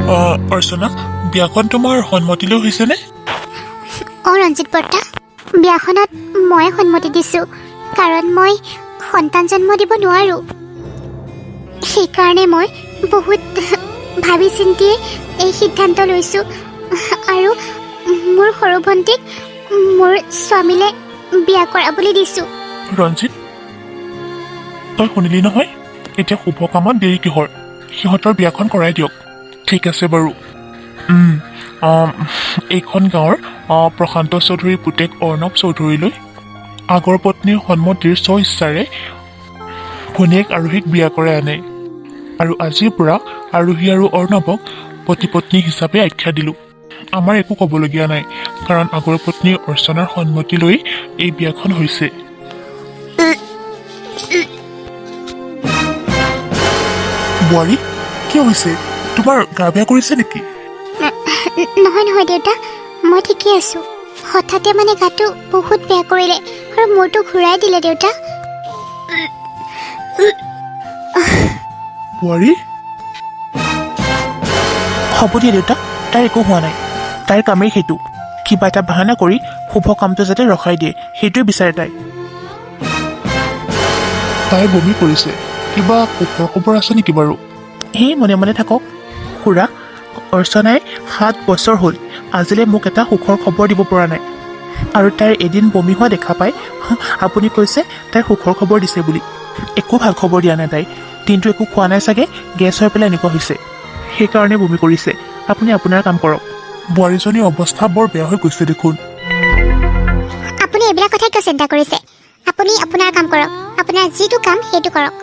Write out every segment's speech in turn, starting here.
অৰ্চনা, বিয়াখন তোমাৰ সন্মতিলৈ হৈছেনে? ৰঞ্জিত বৰ্তা, বিয়াখনত মই সন্মতি দিছোঁ, কাৰণ মই সন্তান জন্ম দিব নোৱাৰোঁ। সেইকাৰণে মই বহুত ভাবি চিন্তিয়ে এই সিদ্ধান্ত লৈছোঁ আৰু মোৰ সৰু ভণ্টিক মোৰ স্বামীলৈ বিয়া কৰাবলৈ দিছোঁ। ৰঞ্জিত, তই শুনিলি নহয়? এতিয়া শুভ কামত দেৰি কিহৰ? সিহঁতৰ বিয়াখন কৰাই দিয়ক। ঠিক আছে বাৰু। এইখন গাঁৱৰ প্ৰশান্ত চৌধুৰীৰ পুতেক অৰ্ণৱ চৌধুৰীলৈ আগৰ পত্নীৰ সন্মতিৰ স্বইচ্ছাৰে ভনীয়েক আৰোহীক বিয়া কৰাই আনে। আৰু আজিৰ পৰা আৰোহী আৰু অৰ্ণৱক পতি পত্নী হিচাপে আখ্যা দিলোঁ। আমাৰ একো ক'বলগীয়া নাই, কাৰণ আগৰ পত্নী অৰ্চনাৰ সন্মতি লৈ এই বিয়াখন হৈছে। বোৱাৰী, কি হৈছে? তোমাৰ গা বেয়া কৰিছে নেকি? নহয় দেউতা, মই ঠিকেই আছোঁ। হঠাতে মানে গাটো বহুত বেয়া কৰিলে আৰু মূৰটো ঘূৰাই দিলে দেউতা। বোৱাৰী, হ'ব দিয়া দেউতা, তাইৰ একো হোৱা নাই। তাইৰ কামেই সেইটো, কিবা এটা বাহানা কৰি শুভ কামটো যাতে ৰখাই দিয়ে, সেইটোৱে বিচাৰে তাই। তাই বমি কৰিছে। কিবা সুখৰ খবৰ আছে নেকি বাৰু? সেই মনে মনে থাকক খুৰা। অৰ্চনাই 7 বছৰ হ'ল আজিলৈ মোক এটা সুখৰ খবৰ দিব পৰা নাই, আৰু তাইৰ এদিন বমি হোৱা দেখা পাই আপুনি কৈছে তাইৰ সুখৰ খবৰ দিছে বুলি। একো ভাল খবৰ দিয়া নাই তাই। দিনটো একো খোৱা নাই চাগে, গেছ হৈ পেলাই এনেকুৱা হৈছে, সেইকাৰণে বমি কৰিছে। আপুনি আপোনাৰ কাম কৰক। বোৱাৰীজনীৰ অৱস্থা বৰ বেয়া হৈ গৈছে দেখোন। আপুনি এইবিলাক কথাই কিয় চিন্তা কৰিছে? আপুনি আপোনাৰ কাম কৰক, আপোনাৰ যিটো কাম সেইটো কৰক।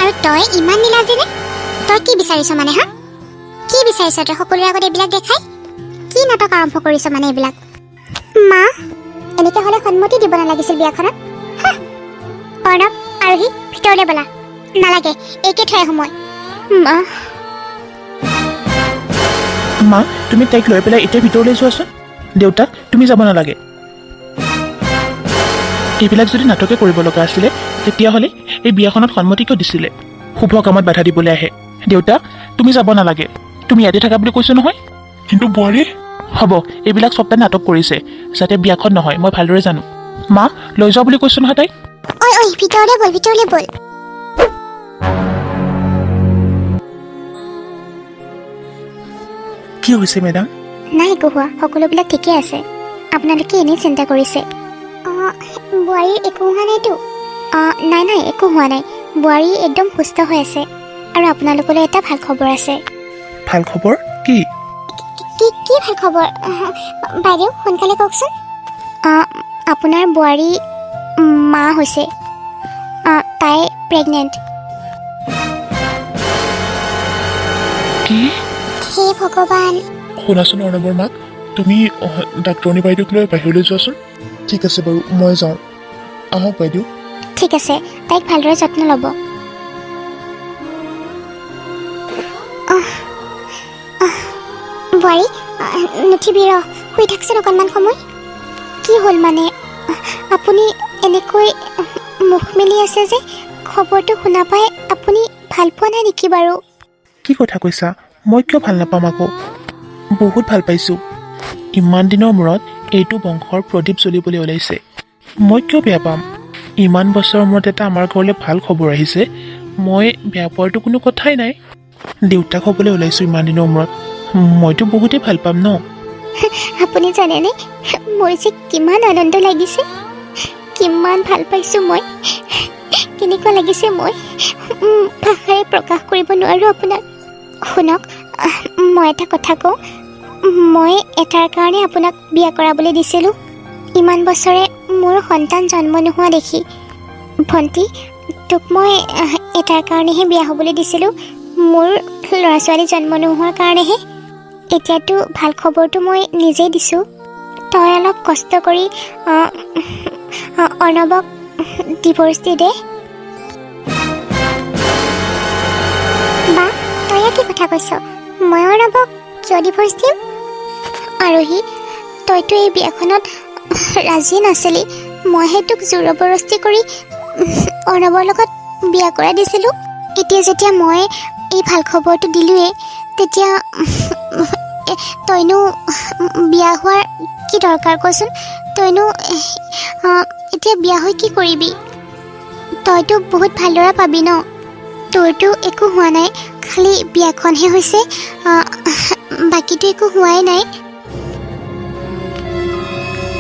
আৰু তই ইমান নিলাজিনে? তই কি বিচাৰিছ মানে? হা, কি বিচাৰিছ তই সকলোৰে আগত এইবিলাক দেখাই? কি নাটক আৰম্ভ কৰিছ মানে এইবিলাক? মা, এনেকৈ হ'লে সন্মতি দিব নালাগিছিল বিয়াখনত। অৰ্ণৱ, আৰোহী, ভিতৰলৈ বলা। নালাগে, এইকে থৈ আহোঁ মই। মা, মা, তুমি তাইক লৈ পেলাই এতিয়া ভিতৰলৈ যোৱাচোন। দেউতা, তুমি যাব নালাগে। এইবিলাক যদি নাটকে কৰিব লগা আছিলে, তেতিয়াহ'লে এই বিয়াখনত সন্মতি কিয় দিছিলে? শুভ কামত বাধা দিবলৈ আহে। দেউতা, তুমি যাব নালাগে। তুমি ইয়াতে থাকা বুলি কৈছো নহয়। কিন্তু বোৱাৰী, হ'ব, এইবিলাক চব তাই নাটক কৰিছে যাতে বিয়াখন নহয়, মই ভালদৰে জানো। মা, লৈ যোৱা বুলি কৈছো নহয় তাইক। ঐ ভিতৰলৈ বল, ভিতৰলৈ বল। কি হৈছে মেডাম? নাই একো হোৱা, সকলোবিলাক ঠিকেই আছে। আপোনালোকে এনেই চিন্তা কৰিছে। বোৱাৰীৰ একো হোৱা নাইতো? নাই একো হোৱা নাই। বোৱাৰী একদম সুস্থ হৈ আছে। আৰু আপোনালোকলৈ এটা ভাল খবৰ আছে। ভাল খবৰ? কি? কি ভাল খবৰ? বাইদেউ, সোনকালে কওকচোন। আপোনাৰ বোৱাৰী মা হৈছে। তাই প্ৰেগনেণ্ট। কি? হে ভগৱান। শুনাচোন অৰ্ণৱৰ মাক, তুমি ডাক্তৰণী বাইদেউক লৈ বাহিৰলৈ যোৱাচোন। ঠিক আছে বাৰু, মই যাওঁ। আহক বাইদেউ। ঠিক আছে, তাইক ভালদৰে যত্ন ল'ব। বোৱাৰী, নুঠিবি, শুই থাকচোন অকণমান সময়। কি হ'ল মানে? আপুনি এনেকৈ মুখ মেলি আছে যে, খবৰটো শুনা পাই আপুনি ভাল পোৱা নাই নেকি বাৰু? কি কথা কৈছা? মই কিয় ভাল নাপাম আকৌ? বহুত ভাল পাইছোঁ। ইমান দিনৰ মূৰত এইটো বংশৰ প্ৰদীপ জ্বলিবলৈ ওলাইছে। মই কিয় বেয়া পাম? ইমান বছৰৰ মূৰত এটা আমাৰ ঘৰলৈ ভাল খবৰ আহিছে, মই বেয়া পোৱাৰতো কোনো কথাই নাই। দেউতাক হ'বলৈ ওলাইছোঁ ইমান দিনৰ মূৰত, মইতো বহুতেই ভাল পাম ন। আপুনি জানেনে, মোৰ যে কিমান আনন্দ লাগিছে, কিমান ভাল পাইছোঁ মই। কেনেকুৱা লাগিছে মই ভাষাৰে প্ৰকাশ কৰিব নোৱাৰোঁ আপোনাক। শুনক, মই এটা কথা কওঁ। মই এটাৰ কাৰণে আপোনাক বিয়া কৰাবলৈ দিছিলোঁ। ইমান বছৰে মোৰ সন্তান জন্ম নোহোৱা দেখি। ভণ্টি, তোক মই এটাৰ কাৰণেহে বিয়া হ'বলৈ দিছিলোঁ, মোৰ ল'ৰা ছোৱালী জন্ম নোহোৱাৰ কাৰণেহে। এতিয়াতো ভাল খবৰটো মই নিজেই দিছোঁ। তই অলপ কষ্ট কৰি অৰ্ণৱক ডিভ'ৰ্চ দি দে। বা, তই কি কথা কৈছ? মই অৰ্ণৱক কিয় ডিভ'ৰ্চ দিম? আৰোহী, তইতো এই বিয়াখনত ৰাজি নাছিলি। মইহে তোক জোৰ জবৰদস্তি কৰি অৰ্ণৱৰ লগত বিয়া কৰাই দিছিলোঁ। এতিয়া যেতিয়া মই এই ভাল খবৰটো দিলোঁৱেই তেতিয়া তইনো বিয়া হোৱাৰ কি দৰকাৰ কচোন তইনো এতিয়া বিয়া হৈ কি কৰিবি তইতো বহুত ভাল ল'ৰা পাবি ন তোৰতো একো হোৱা নাই খালি বিয়াখনহে হৈছে বাকীটো একো হোৱাই নাই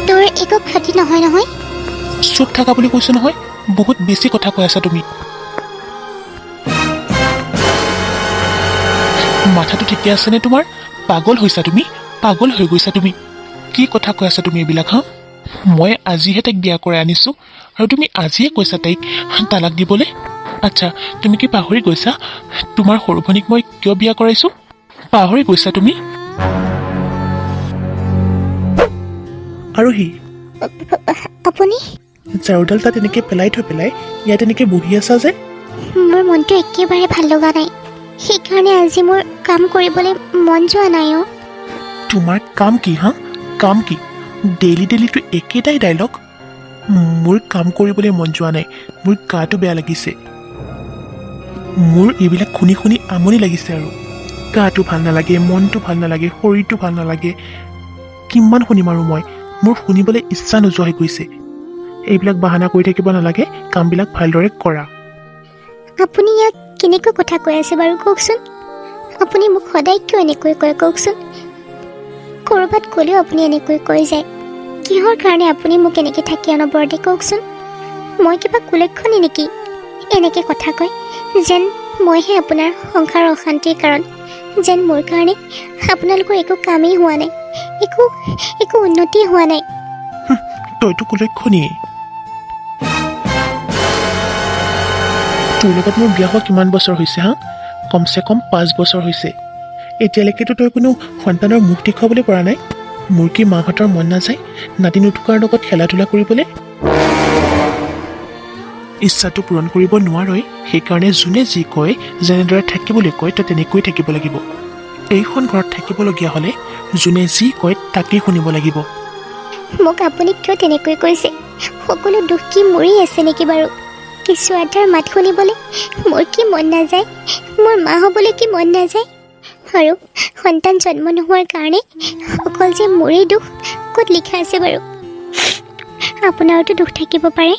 তোৰ একো ক্ষতি নহয় নহয় চুপ থাকা বুলি কৈছো নহয় বহুত বেছি কথা কৈ আছা তুমি মাথাটো ঠিকে আছেনে তোমাৰ পাগল হৈছা তুমি পাগল হৈ গৈছা তুমি কি কথা কৈ আছা তুমি এইবিলাক হা মই আজিহে তাইক বিয়া কৰাই আনিছোঁ আৰু তুমি আজিয়ে কৈছা তাইক তালাক দিবলৈ আচ্ছা তুমি কি পাহৰি গৈছা তোমাৰ সৰু ভনীক মই কিয় বিয়া কৰাইছোঁ পাহৰি গৈছা তুমি আৰু সি আপুনি ঝাৰুডাল তাত এনেকৈ পেলাই থৈ পেলাই ইয়াত এনেকৈ বহি আছা যে মোৰ মনটো একেবাৰে ভাল লগা নাই সেইকাৰণে আজি মোৰ কাম কৰিবলৈ মন যোৱা নাই অ' তোমাৰ কাম কি হা কাম কি ডেইলি ডেইলিটো একেটাই ডাইলগ মোৰ কাম কৰিবলৈ মন যোৱা নাই মোৰ গাটো বেয়া লাগিছে মোৰ এইবিলাক শুনি শুনি আমনি লাগিছে আৰু গাটো ভাল নালাগে মনটো ভাল নালাগে শৰীৰটো ভাল নালাগে কিমান শুনিম আৰু মই মোৰ শুনিবলৈ ইচ্ছা নোযোৱা হৈ গৈছে এইবিলাক বাহানা কৰি থাকিব নালাগে কামবিলাক ভালদৰে কৰা আপুনি ইয়াক কেনেকৈ কথা কৈ আছে বাৰু কওকচোন আপুনি মোক সদায় কিয় এনেকৈ কয় কওকচোন ক'ৰবাত গ'লেও আপুনি এনেকৈ কৈ যায় কিহৰ কাৰণে আপুনি মোক এনেকৈ থাকি অনবৰতে কওকচোন মই কিবা কুলক্ষণী নেকি এনেকৈ কথা কয় যেন মইহে আপোনাৰ সংসাৰৰ অশান্তিৰ কাৰণ যেন মোৰ কাৰণে আপোনালোকৰ একো কামেই হোৱা নাই একো উন্নতি হোৱা নাই তইতো কুলক্ষণীয়ে তোৰ লগত মোৰ বিয়া হোৱা কিমান বছৰ হৈছে হা কমচে কম 5 বছৰ হৈছে এতিয়ালৈকেতো তই কোনো সন্তানৰ মুখ দেখুৱাবলৈ পৰা নাই মোৰ কি মাহঁতৰ মন নাযায় নাতি নুটুকাৰ লগত খেলা ধূলা কৰিবলৈ ইচ্ছাটো পূৰণ কৰিব নোৱাৰই সেইকাৰণে যোনে যি কয় যেনেদৰে থাকিবলৈ কয় তই তেনেকৈ থাকিব লাগিব এইখন ঘৰত থাকিবলগীয়া হ'লে যোনে যি কয় তাকেই শুনিব লাগিব মোক আপুনি কিয় তেনেকৈ কৈছে সকলো দুখ কি মোৰেই আছে নেকি বাৰু কিছু এটাৰ মাত শুনিবলৈ মোৰ কি মন নাযায় মোৰ মা হ'বলৈ কি মন নাযায় আৰু সন্তান জন্ম নোহোৱাৰ কাৰণে অকল যে মোৰেই দুখ ক'ত লিখা আছে বাৰু আপোনাৰোতো দুখ থাকিব পাৰে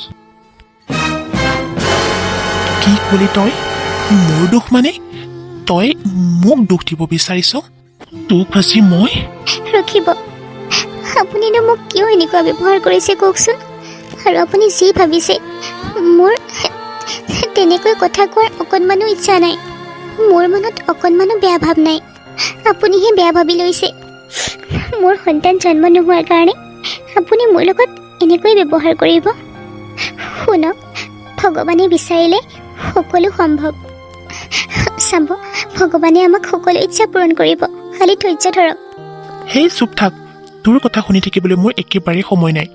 কি ক'লি তই মোৰ দুখ মানে তই মোক দুখ দিব বিচাৰিছ তোক আজি মই ৰখিব আপুনিনো মোক কিয় এনেকুৱা ব্যৱহাৰ কৰিছে কওকচোন আৰু আপুনি যি ভাবিছে মোৰ তেনেকৈ কথা কোৱাৰ অকণমানো ইচ্ছা নাই মোৰ মনত অকণমানো বেয়া ভাৱ নাই আপুনিহে বেয়া ভাবি লৈছে মোৰ সন্তান জন্ম নোহোৱাৰ কাৰণে আপুনি মোৰ লগত এনেকৈ ব্যৱহাৰ কৰিব শুনক ভগৱানে বিচাৰিলে সকলো সম্ভৱ চাব ভগৱানে আমাক সকলো ইচ্ছা পূৰণ কৰিব খালি ধৈৰ্য ধৰক সেই চুপ থাক তোৰ কথা শুনি থাকিবলৈ মোৰ একেবাৰে সময় নাই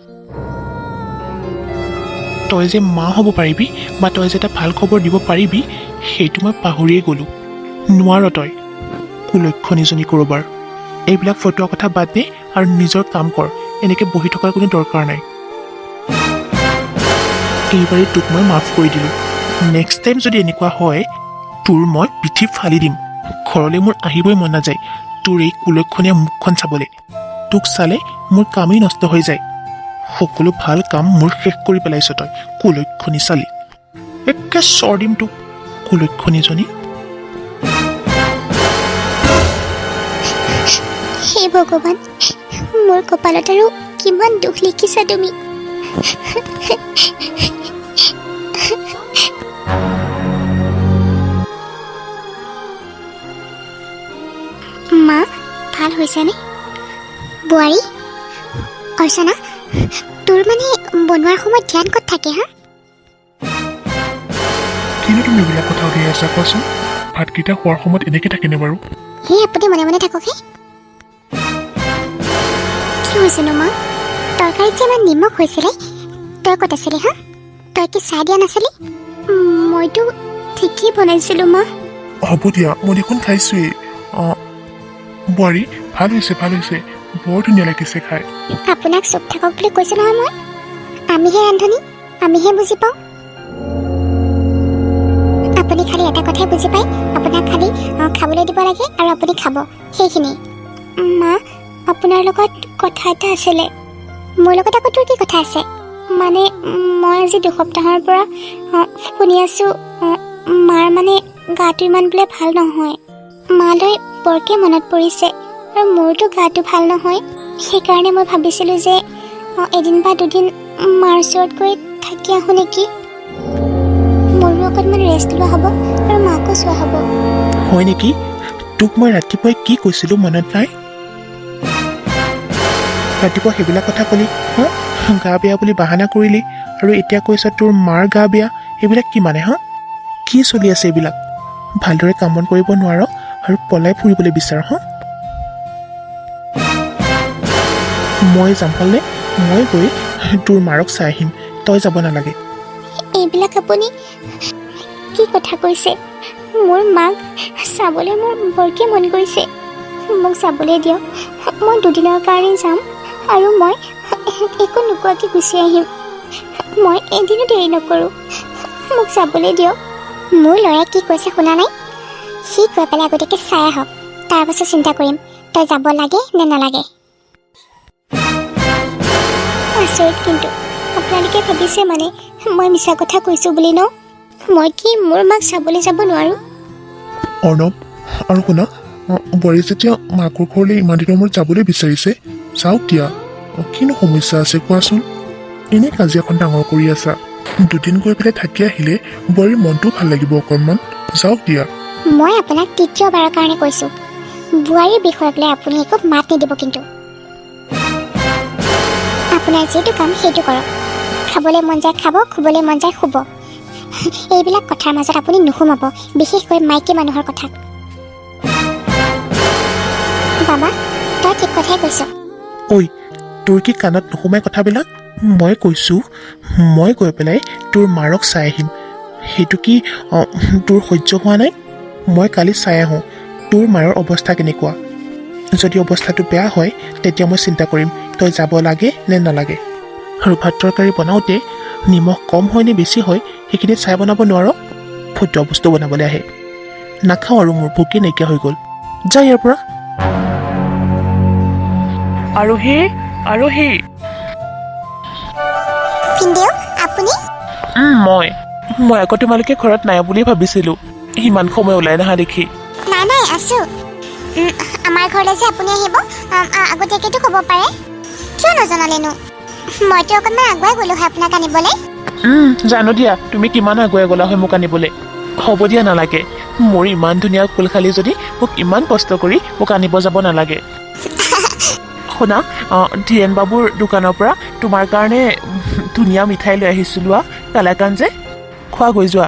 তই যে মা হ'ব পাৰিবি বা তই যে এটা ভাল খবৰ দিব পাৰিবি সেইটো মই পাহৰিয়ে গ'লোঁ নোৱাৰ তই কুলক্ষণীজনী ক'ৰবাৰ এইবিলাক ফটোৱাৰ কথা বাদ দে আৰু নিজৰ কাম কৰ এনেকৈ বহি থকাৰ কোনো দৰকাৰ নাই এইবাৰে তোক মই মাফ কৰি দিলোঁ নেক্সট টাইম যদি এনেকুৱা হয় তোৰ মই পিঠি ফালি দিম ঘৰলৈ মোৰ আহিবই মন নাযায় তোৰ এই কুলক্ষণীয়া মুখখন চাবলৈ তোক চালে মোৰ কামেই নষ্ট হৈ যায় সকলো ভাল কাম মোৰ শেষ কৰি পেলাইছ তই কুলক্ষণী চালি একে চৰ দিম তোক কুলক্ষণীজনী হে ভগৱান মোৰ কপালত আৰু কিমান দুখ লিখিছা তুমি মা ভাল হৈছেনে বোৱাৰী অৰ্চনা তোৰ মানে বনোৱাৰ সময়ত ধ্যান ক'ত থাকে হা কিনো তুমি এইবিলাক কথা উলিয়াই আছা কোৱাচোন ভাতকেইটা খোৱাৰ সময়ত এনেকৈ থাকেনে বাৰু সেই আপুনি মনে মনে থাককহে কি হৈছেনো মা তৰকাৰীত যে ইমান নিমখ হৈছিলে তই ক'ত আছিলি হা তই কি চাহ দিয়া নাছিলি মইতো ঠিকেই বনাইছিলোঁ মা হ'ব দিয়া মই দেখোন খাইছোৱেই বোৱাৰী ভাল হৈছে বৰ ধুনীয়া লাগিছে খাই আপোনাক চুপ থাকক বুলি কৈছোঁ নহয় মই আমিহে ৰান্ধনি আমিহে বুজি পাওঁ আপুনি খালি এটা কথাই বুজি পায়, আপোনাক খালি খাবলৈ দিব লাগে আৰু আপুনি খাব, সেইখিনি। মা, আপোনাৰ লগত কথা এটা আছিলে। মোৰ লগত আকৌ তোৰ কি কথা আছে? মানে মই আজি 2 সপ্তাহৰ পৰা শুনি আছোঁ মাৰ মানে গাটো ইমান বোলে ভাল নহয়। মালৈ বৰকৈ মনত পৰিছে আৰু মোৰতো গাটো ভাল নহয়। সেইকাৰণে মই ভাবিছিলোঁ যে এদিন বা দুদিন মাৰ ওচৰত গৈ থাকি আহোঁ নেকি। মোৰো অকণমান ৰেষ্ট লোৱা হ'ব আৰু মাকো চোৱা হ'ব। হয় নেকি? তোক মই ৰাতিপুৱাই কি কৈছিলোঁ মনত নাই? ৰাতিপুৱা সেইবিলাক কথা ক'লি, গা বেয়া বুলি বাহানা কৰিলি, আৰু এতিয়া কৈছ তোৰ মাৰ গা বেয়া। এইবিলাক কি মানে? কি চলি আছে এইবিলাক? ভালদৰে কাম বন কৰিব নোৱাৰ আৰু পলাই ফুৰিবলৈ বিচাৰ। মই যাম হ'লে মই গৈ তোৰ মাৰক চাই আহিম, তই যাব নালাগে। এইবিলাক আপুনি কি কথা কৈছে? মোৰ মাক চাবলৈ মোৰ বৰকৈ মন কৰিছে। মোক চাবলৈ দিয়ক, মই 2 দিনৰ কাৰণে যাম আৰু মই একো নোকোৱাকৈ গুচি আহিম। মই এদিনো দেৰি নকৰোঁ, মোক চাবলৈ দিয়ক। মোৰ ল'ৰাই কি কৈছে শুনা নাই? সি কৈ পেলাই আগতীয়াকৈ চাই আহক, তাৰপাছত চিন্তা কৰিম তই যাব লাগে নে নালাগে। আচৰিত কিন্তু, আপোনালোকে ভাবিছে মানে মই মিছা কথা কৈছোঁ বুলি ন? মই কি মোৰ মাক চাবলৈ যাব নোৱাৰোঁ? অৰ্ণৱ, আৰু শুনা, বোৱাৰী যেতিয়া মাকৰ ঘৰলৈ ইমান দিনৰ মূৰত যাবলৈ বিচাৰিছে, যাওক দিয়া। কিনো সমস্যা আছে কোৱাচোন? এনেই কাজিয়াখন ডাঙৰ কৰি আছা। 2 দিন গৈ পেলাই থাকি আহিলে বোৱাৰীৰ মনটোও ভাল লাগিব অকণমান। যাওক দিয়া। মই আপোনাক 3য়বাৰৰ কাৰণে কৈছোঁ, বোৱাৰীৰ বিষয়ে পেলাই আপুনি একো মাত নিদিব কিন্তু। আপোনাৰ যিটো কাম সেইটো কৰক। খাবলৈ মন যায় খাব, শুবলৈ মন যায় শুব। এইবিলাক কথাৰ মাজত আপুনি নুসুমাব, বিশেষকৈ মাইকী মানুহৰ কথাত। বাবা, তই ঠিক কথাই কৈছ। ঐ, তোৰ কি কাণত নুসুমাই কথাবিলাক? মই কৈছোঁ মই গৈ পেলাই তোৰ মাৰক চাই আহিম। সেইটো কি তোৰ সহ্য হোৱা নাই? মই কালি চাই আহোঁ তোৰ মাৰৰ অৱস্থা কেনেকুৱা। যদি অৱস্থাটো বেয়া হয় তেতিয়া মই চিন্তা কৰিম তই যাব লাগে নে নালাগে। আৰু ভাত তৰকাৰী বনাওঁতে নিমখ কম হয় নে বেছি হয় সেইখিনিত চাই বনাব নোৱাৰ? ফটোৱা বস্তু বনাবলৈ আহে। নাখাওঁ আৰু মোৰ ভোকেই নাইকিয়া হৈ গ'ল। যা ইয়াৰ পৰা। আৰোহী ভিনদেউ, আপুনি? মই আকৌ তোমালোকে ঘৰত নাই বুলি ভাবিছিলোঁ, ইমান সময় ওলাই নহা দেখি। নাই নাই, আছোঁ। আমাৰ ঘৰলৈ যে আপুনি আহিব আগতীয়াকৈতো ক'ব পাৰে। কিয় নজনালেনো? মইতো অকণমান আগুৱাই গ'লোঁ হয় আপোনাক আনিবলৈ। জানো দিয়া তুমি কিমান আগুৱাই গ'লা হয় মোক আনিবলৈ। হ'ব দিয়া, নালাগে। মোৰ ইমান ধুনীয়া ফুলখালি যদি মোক ইমান কষ্ট কৰি মোক আনিব যাব নালাগে। শুনা, ধীৰেণ বাবুৰ দোকানৰ পৰা তোমাৰ কাৰণে ধুনীয়া মিঠাই লৈ আহিছিলোঁ, কালাকান যে। খোৱা গৈ যোৱা।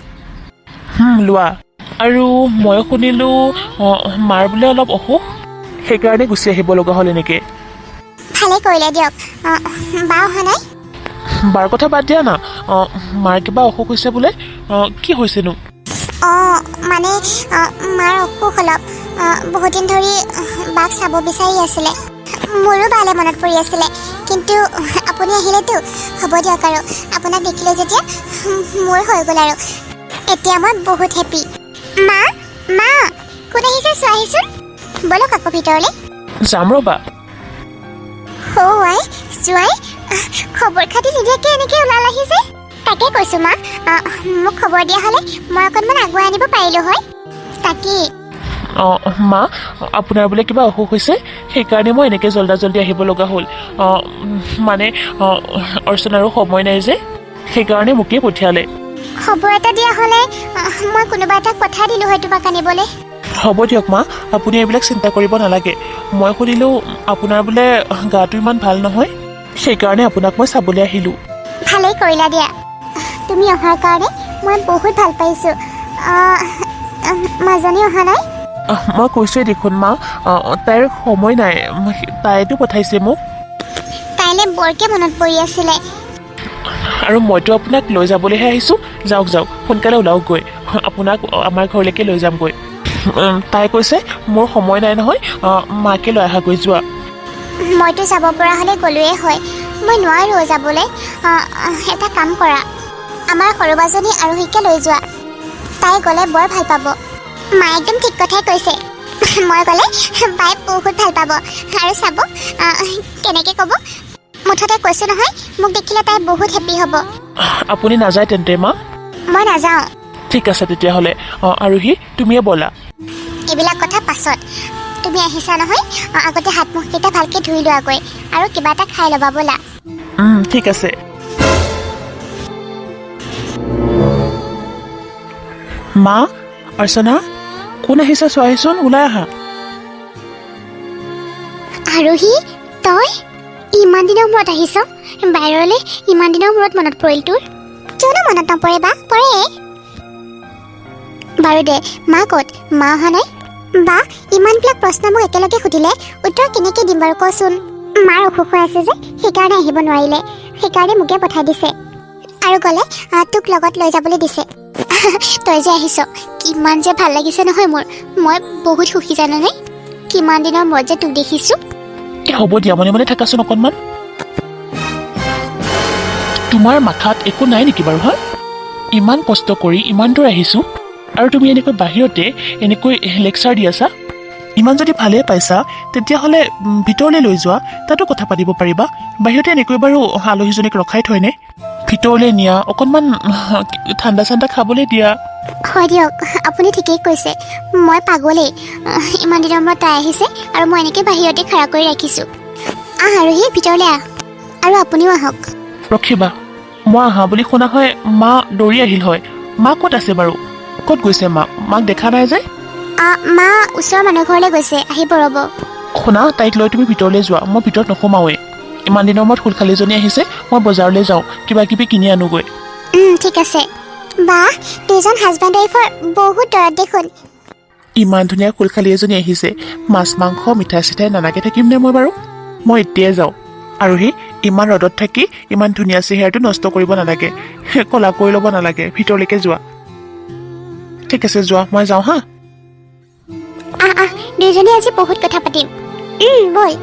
লোৱা। আৰু মই শুনিলোঁ মাৰ বোলে অলপ অসুখ, সেইকাৰণে গুচি আহিব লগা হ'ল এনেকৈ। ভালে কৰিলে দিয়ক। বা অহা নাই? বাৰ কথা বাদ দিয়া না, মাৰ কিবা অসুখ হৈছে বোলে। কি হৈছেনো? মানে মাৰ অসুখ অলপ। বহুত দিন ধৰি বাক চাব বিচাৰি আছিলে। মোৰো বালে মনত পৰি আছিলে, কিন্তু আপুনি আহিলেতো। হ'ব দিয়ক, আৰু আপোনাক দেখিলে যেতিয়া মোৰ হৈ গ'ল আৰু। এতিয়া মই বহুত হেপী। মা, কোন আহিছে চোৱা আহিছোন। বলক আকৌ ভিতৰলৈ। যাম ৰ'বা। আই জোৱাই, খবৰ খাতি নিদিয়াকৈ এনেকৈ ওলালাহি যে? তাকে কৈছোঁ মা, মোক খবৰ দিয়া হ'লে মই অকণমান আগুৱাই আনিব পাৰিলোঁ হয়। তাকেই। মা, আপোনাৰ বোলে কিবা অসুখ হৈছে, সেইকাৰণে মই এনেকৈ জল্দি আহিব লগা হ'ল। মানে অৰ্চনাৰো সময় নাই যে, সেইকাৰণে মোকেই পঠিয়ালে। খবৰ এটা দিয়া হ'লে মই কোনোবা এটাক পঠাই দিলোঁ হয় তোমাক আনিবলৈ। হ'ব দিয়ক মা, আপুনি এইবিলাক চিন্তা কৰিব নালাগে। মই শুনিলোঁ আপোনাৰ বোলে গাটো ইমান ভাল নহয়, সেইকাৰণে আপোনাক মই চাবলৈ আহিলোঁ। ভালেই কৰিলা দিয়া। তুমি অহাৰ কাৰণে মই বহুত ভাল পাইছোঁ। মাজনী অহা নাই? মই কৈছোঁৱেই দেখোন মা, তাইৰ সময় নাই, তাইতো পঠাইছে মোক। তাইলৈ বৰকৈ মনত পৰি আছিলে। আৰু মইতো আপোনাক লৈ যাবলৈহে আহিছোঁ। যাওক সোনকালে ওলাওক গৈ, আপোনাক আমাৰ ঘৰলৈকে লৈ যামগৈ। তাই কৈছে মোৰ সময় নাই নহয়, মাকে লৈ আহাগৈ, যোৱা। মইতো যাব পৰা হ'লে গ'লোৱেই হয়, মই নোৱাৰোঁ যাবলৈ। এটা কাম কৰা, আমাৰ সৰু বাজনী আৰোহীকে লৈ যোৱা। তাই গ'লে বৰ ভাল পাব। মায়ে একদম ঠিক কথাই কৈছে। মই গ'লে বাই বহুত ভাল পাব আৰু চাব কেনেকৈ ক'ব। মুঠতে কৈছোঁ নহয়, মোক দেখিলে তাই বহুত হেপ্পী হ'ব। আপুনি নাযায় তেন্তে মা? মই নাযাওঁ। ঠিক আছে তেতিয়াহ'লে। আৰোহী, তুমিয়ে ব'লা। এইবিলাক কথা পাছত। তুমি আহিছা নহয়, আগতে হাত মুখকেইটা ভালকৈ ধুই লোৱাগৈ আৰু কিবা এটা খাই ল'বা ব'লা। ঠিক আছে। মা, অৰ্চনা, কোন আহিছা চোৱাহিচোন, ওলাই আহা। আৰোহী, তই ইমান দিনৰ মূৰত আহিছ? বাহিৰলৈ ইমান দিনৰ মূৰত মনত পৰিল তোৰ? কিয়নো মনত নপৰে বা? পৰে বাৰু দে। মা ক'ত? মা অহা নাই? বা, ইমানবিলাক প্ৰশ্ন মোক একেলগে সুধিলে উত্তৰ কেনেকৈ দিম বাৰু কচোন? মাৰ অসুখ হৈ আছে যে, সেইকাৰণে আহিব নোৱাৰিলে। সেইকাৰণে মোকে পঠাই দিছে আৰু গ'লে তোক লগত লৈ যাবলৈ দিছে। তই যে আহিছ, কিমান যে ভাল লাগিছে নহয় মোৰ। মই বহুত সুখী জানানে? কিমান দিনৰ মূৰত যে তোক দেখিছোঁ। হ'ব দিয়া, মনে মনে থাকাচোন অকণমান। তোমাৰ মাথাত একো নাই নেকি বাৰু? হা, ইমান কষ্ট কৰি ইমান দূৰ আহিছোঁ আৰু তুমি এনেকৈ বাহিৰতে এনেকৈ লেকচাৰ দি আছা? ইমান যদি ভালেই পাইছা তেতিয়াহ'লে ভিতৰলৈ লৈ যোৱা, তাতো কথা পাতিব পাৰিবা। বাহিৰতে এনেকৈ বাৰু আলহীজনীক ৰখাই থয়নে? ভিতৰলৈ নিয়া, অকণমান ঠাণ্ডা চাণ্ডা খাবলৈ দিয়া। হয় দিয়ক, আপুনি ঠিকেই কৈছে। মই পাগলেই। ইমান দিনৰ মূৰত তাই আহিছে আৰু মই এনেকৈ বাহিৰতে খাৰা কৰি ৰাখিছোঁ। আৰু সেই ভিতৰলৈ আহ, আৰু আপুনিও আহক। ৰখিবা, মই আহা বুলি শুনা হয় মা দৌৰি আহিল হয়। মা ক'ত আছে বাৰু? ক'ত গৈছে মা? মাক দেখা নাই যে? মা ওচৰৰ মানুহ ঘৰলৈ গৈছে, আহিব ৰ'ব। শুনা, তাইক লৈ তুমি ভিতৰলৈ যোৱা, মই ভিতৰত নোসোমাওৱে। ইমান দিনৰ মূৰত খুলখালিজনী আহিছে, মই বজাৰলৈ যাওঁ, কিবা কিবি কিনি আনোগৈ। ঠিক আছে। বা, দুজন হাজবেণ্ড ৱাইফৰ বহুত দৰদ দেখোন। ইমান ধুনীয়া খুলখালি এজনী আহিছে, মাছ মাংস মিঠাই চিঠাই নানাকে থাকিমনে মই বাৰু? মই এতিয়াই যাওঁ। আৰু সি ইমান ৰ'দত থাকি ইমান ধুনীয়া চেহেৰাটো নষ্ট কৰিব নালাগে, ক'লা কৰি ল'ব নালাগে। ভিতৰলৈকে যোৱা। ঠিক আছে, যোৱা, মই যাওঁ হা। দুইজনী আজি বহুত কথা পাতিম। ব'ল।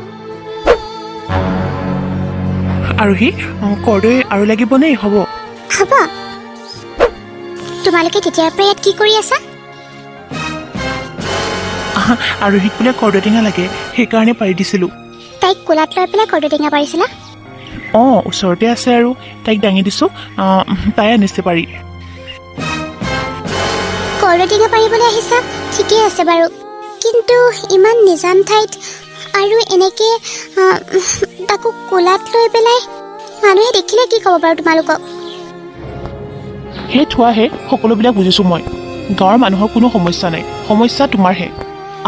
আৰু সি কৰদৈ আৰু লাগিবনে? হ'ব হ'ব। তোমালোকে তেতিয়াৰ পৰা ইয়াত কি কৰি আছা? আৰু সিক বোলে কৰদৈ টেঙা লাগে, সেইকাৰণে পাৰি দিছিলোঁ। তাইক কোলাত লৈ পেলাই কৰ্দৈ টেঙা পাৰিছিলা? ওচৰতে আছে আৰু তাইক দাঙি দিছোঁ, তাই আনিছে পাৰি। কৰ্দৈ টেঙা পাৰিবলৈ আহিছা, ঠিকেই আছে বাৰু। কিন্তু ইমান নিজান ঠাইত আৰু এনেকৈ তাকো কোলাত লৈ পেলাই মানুহে দেখিলে কি ক'ব বাৰু তোমালোকক? সেই থোৱাহে, সকলোবিলাক বুজিছোঁ মই। গাঁৱৰ মানুহৰ কোনো সমস্যা নাই, সমস্যা তোমাৰহে।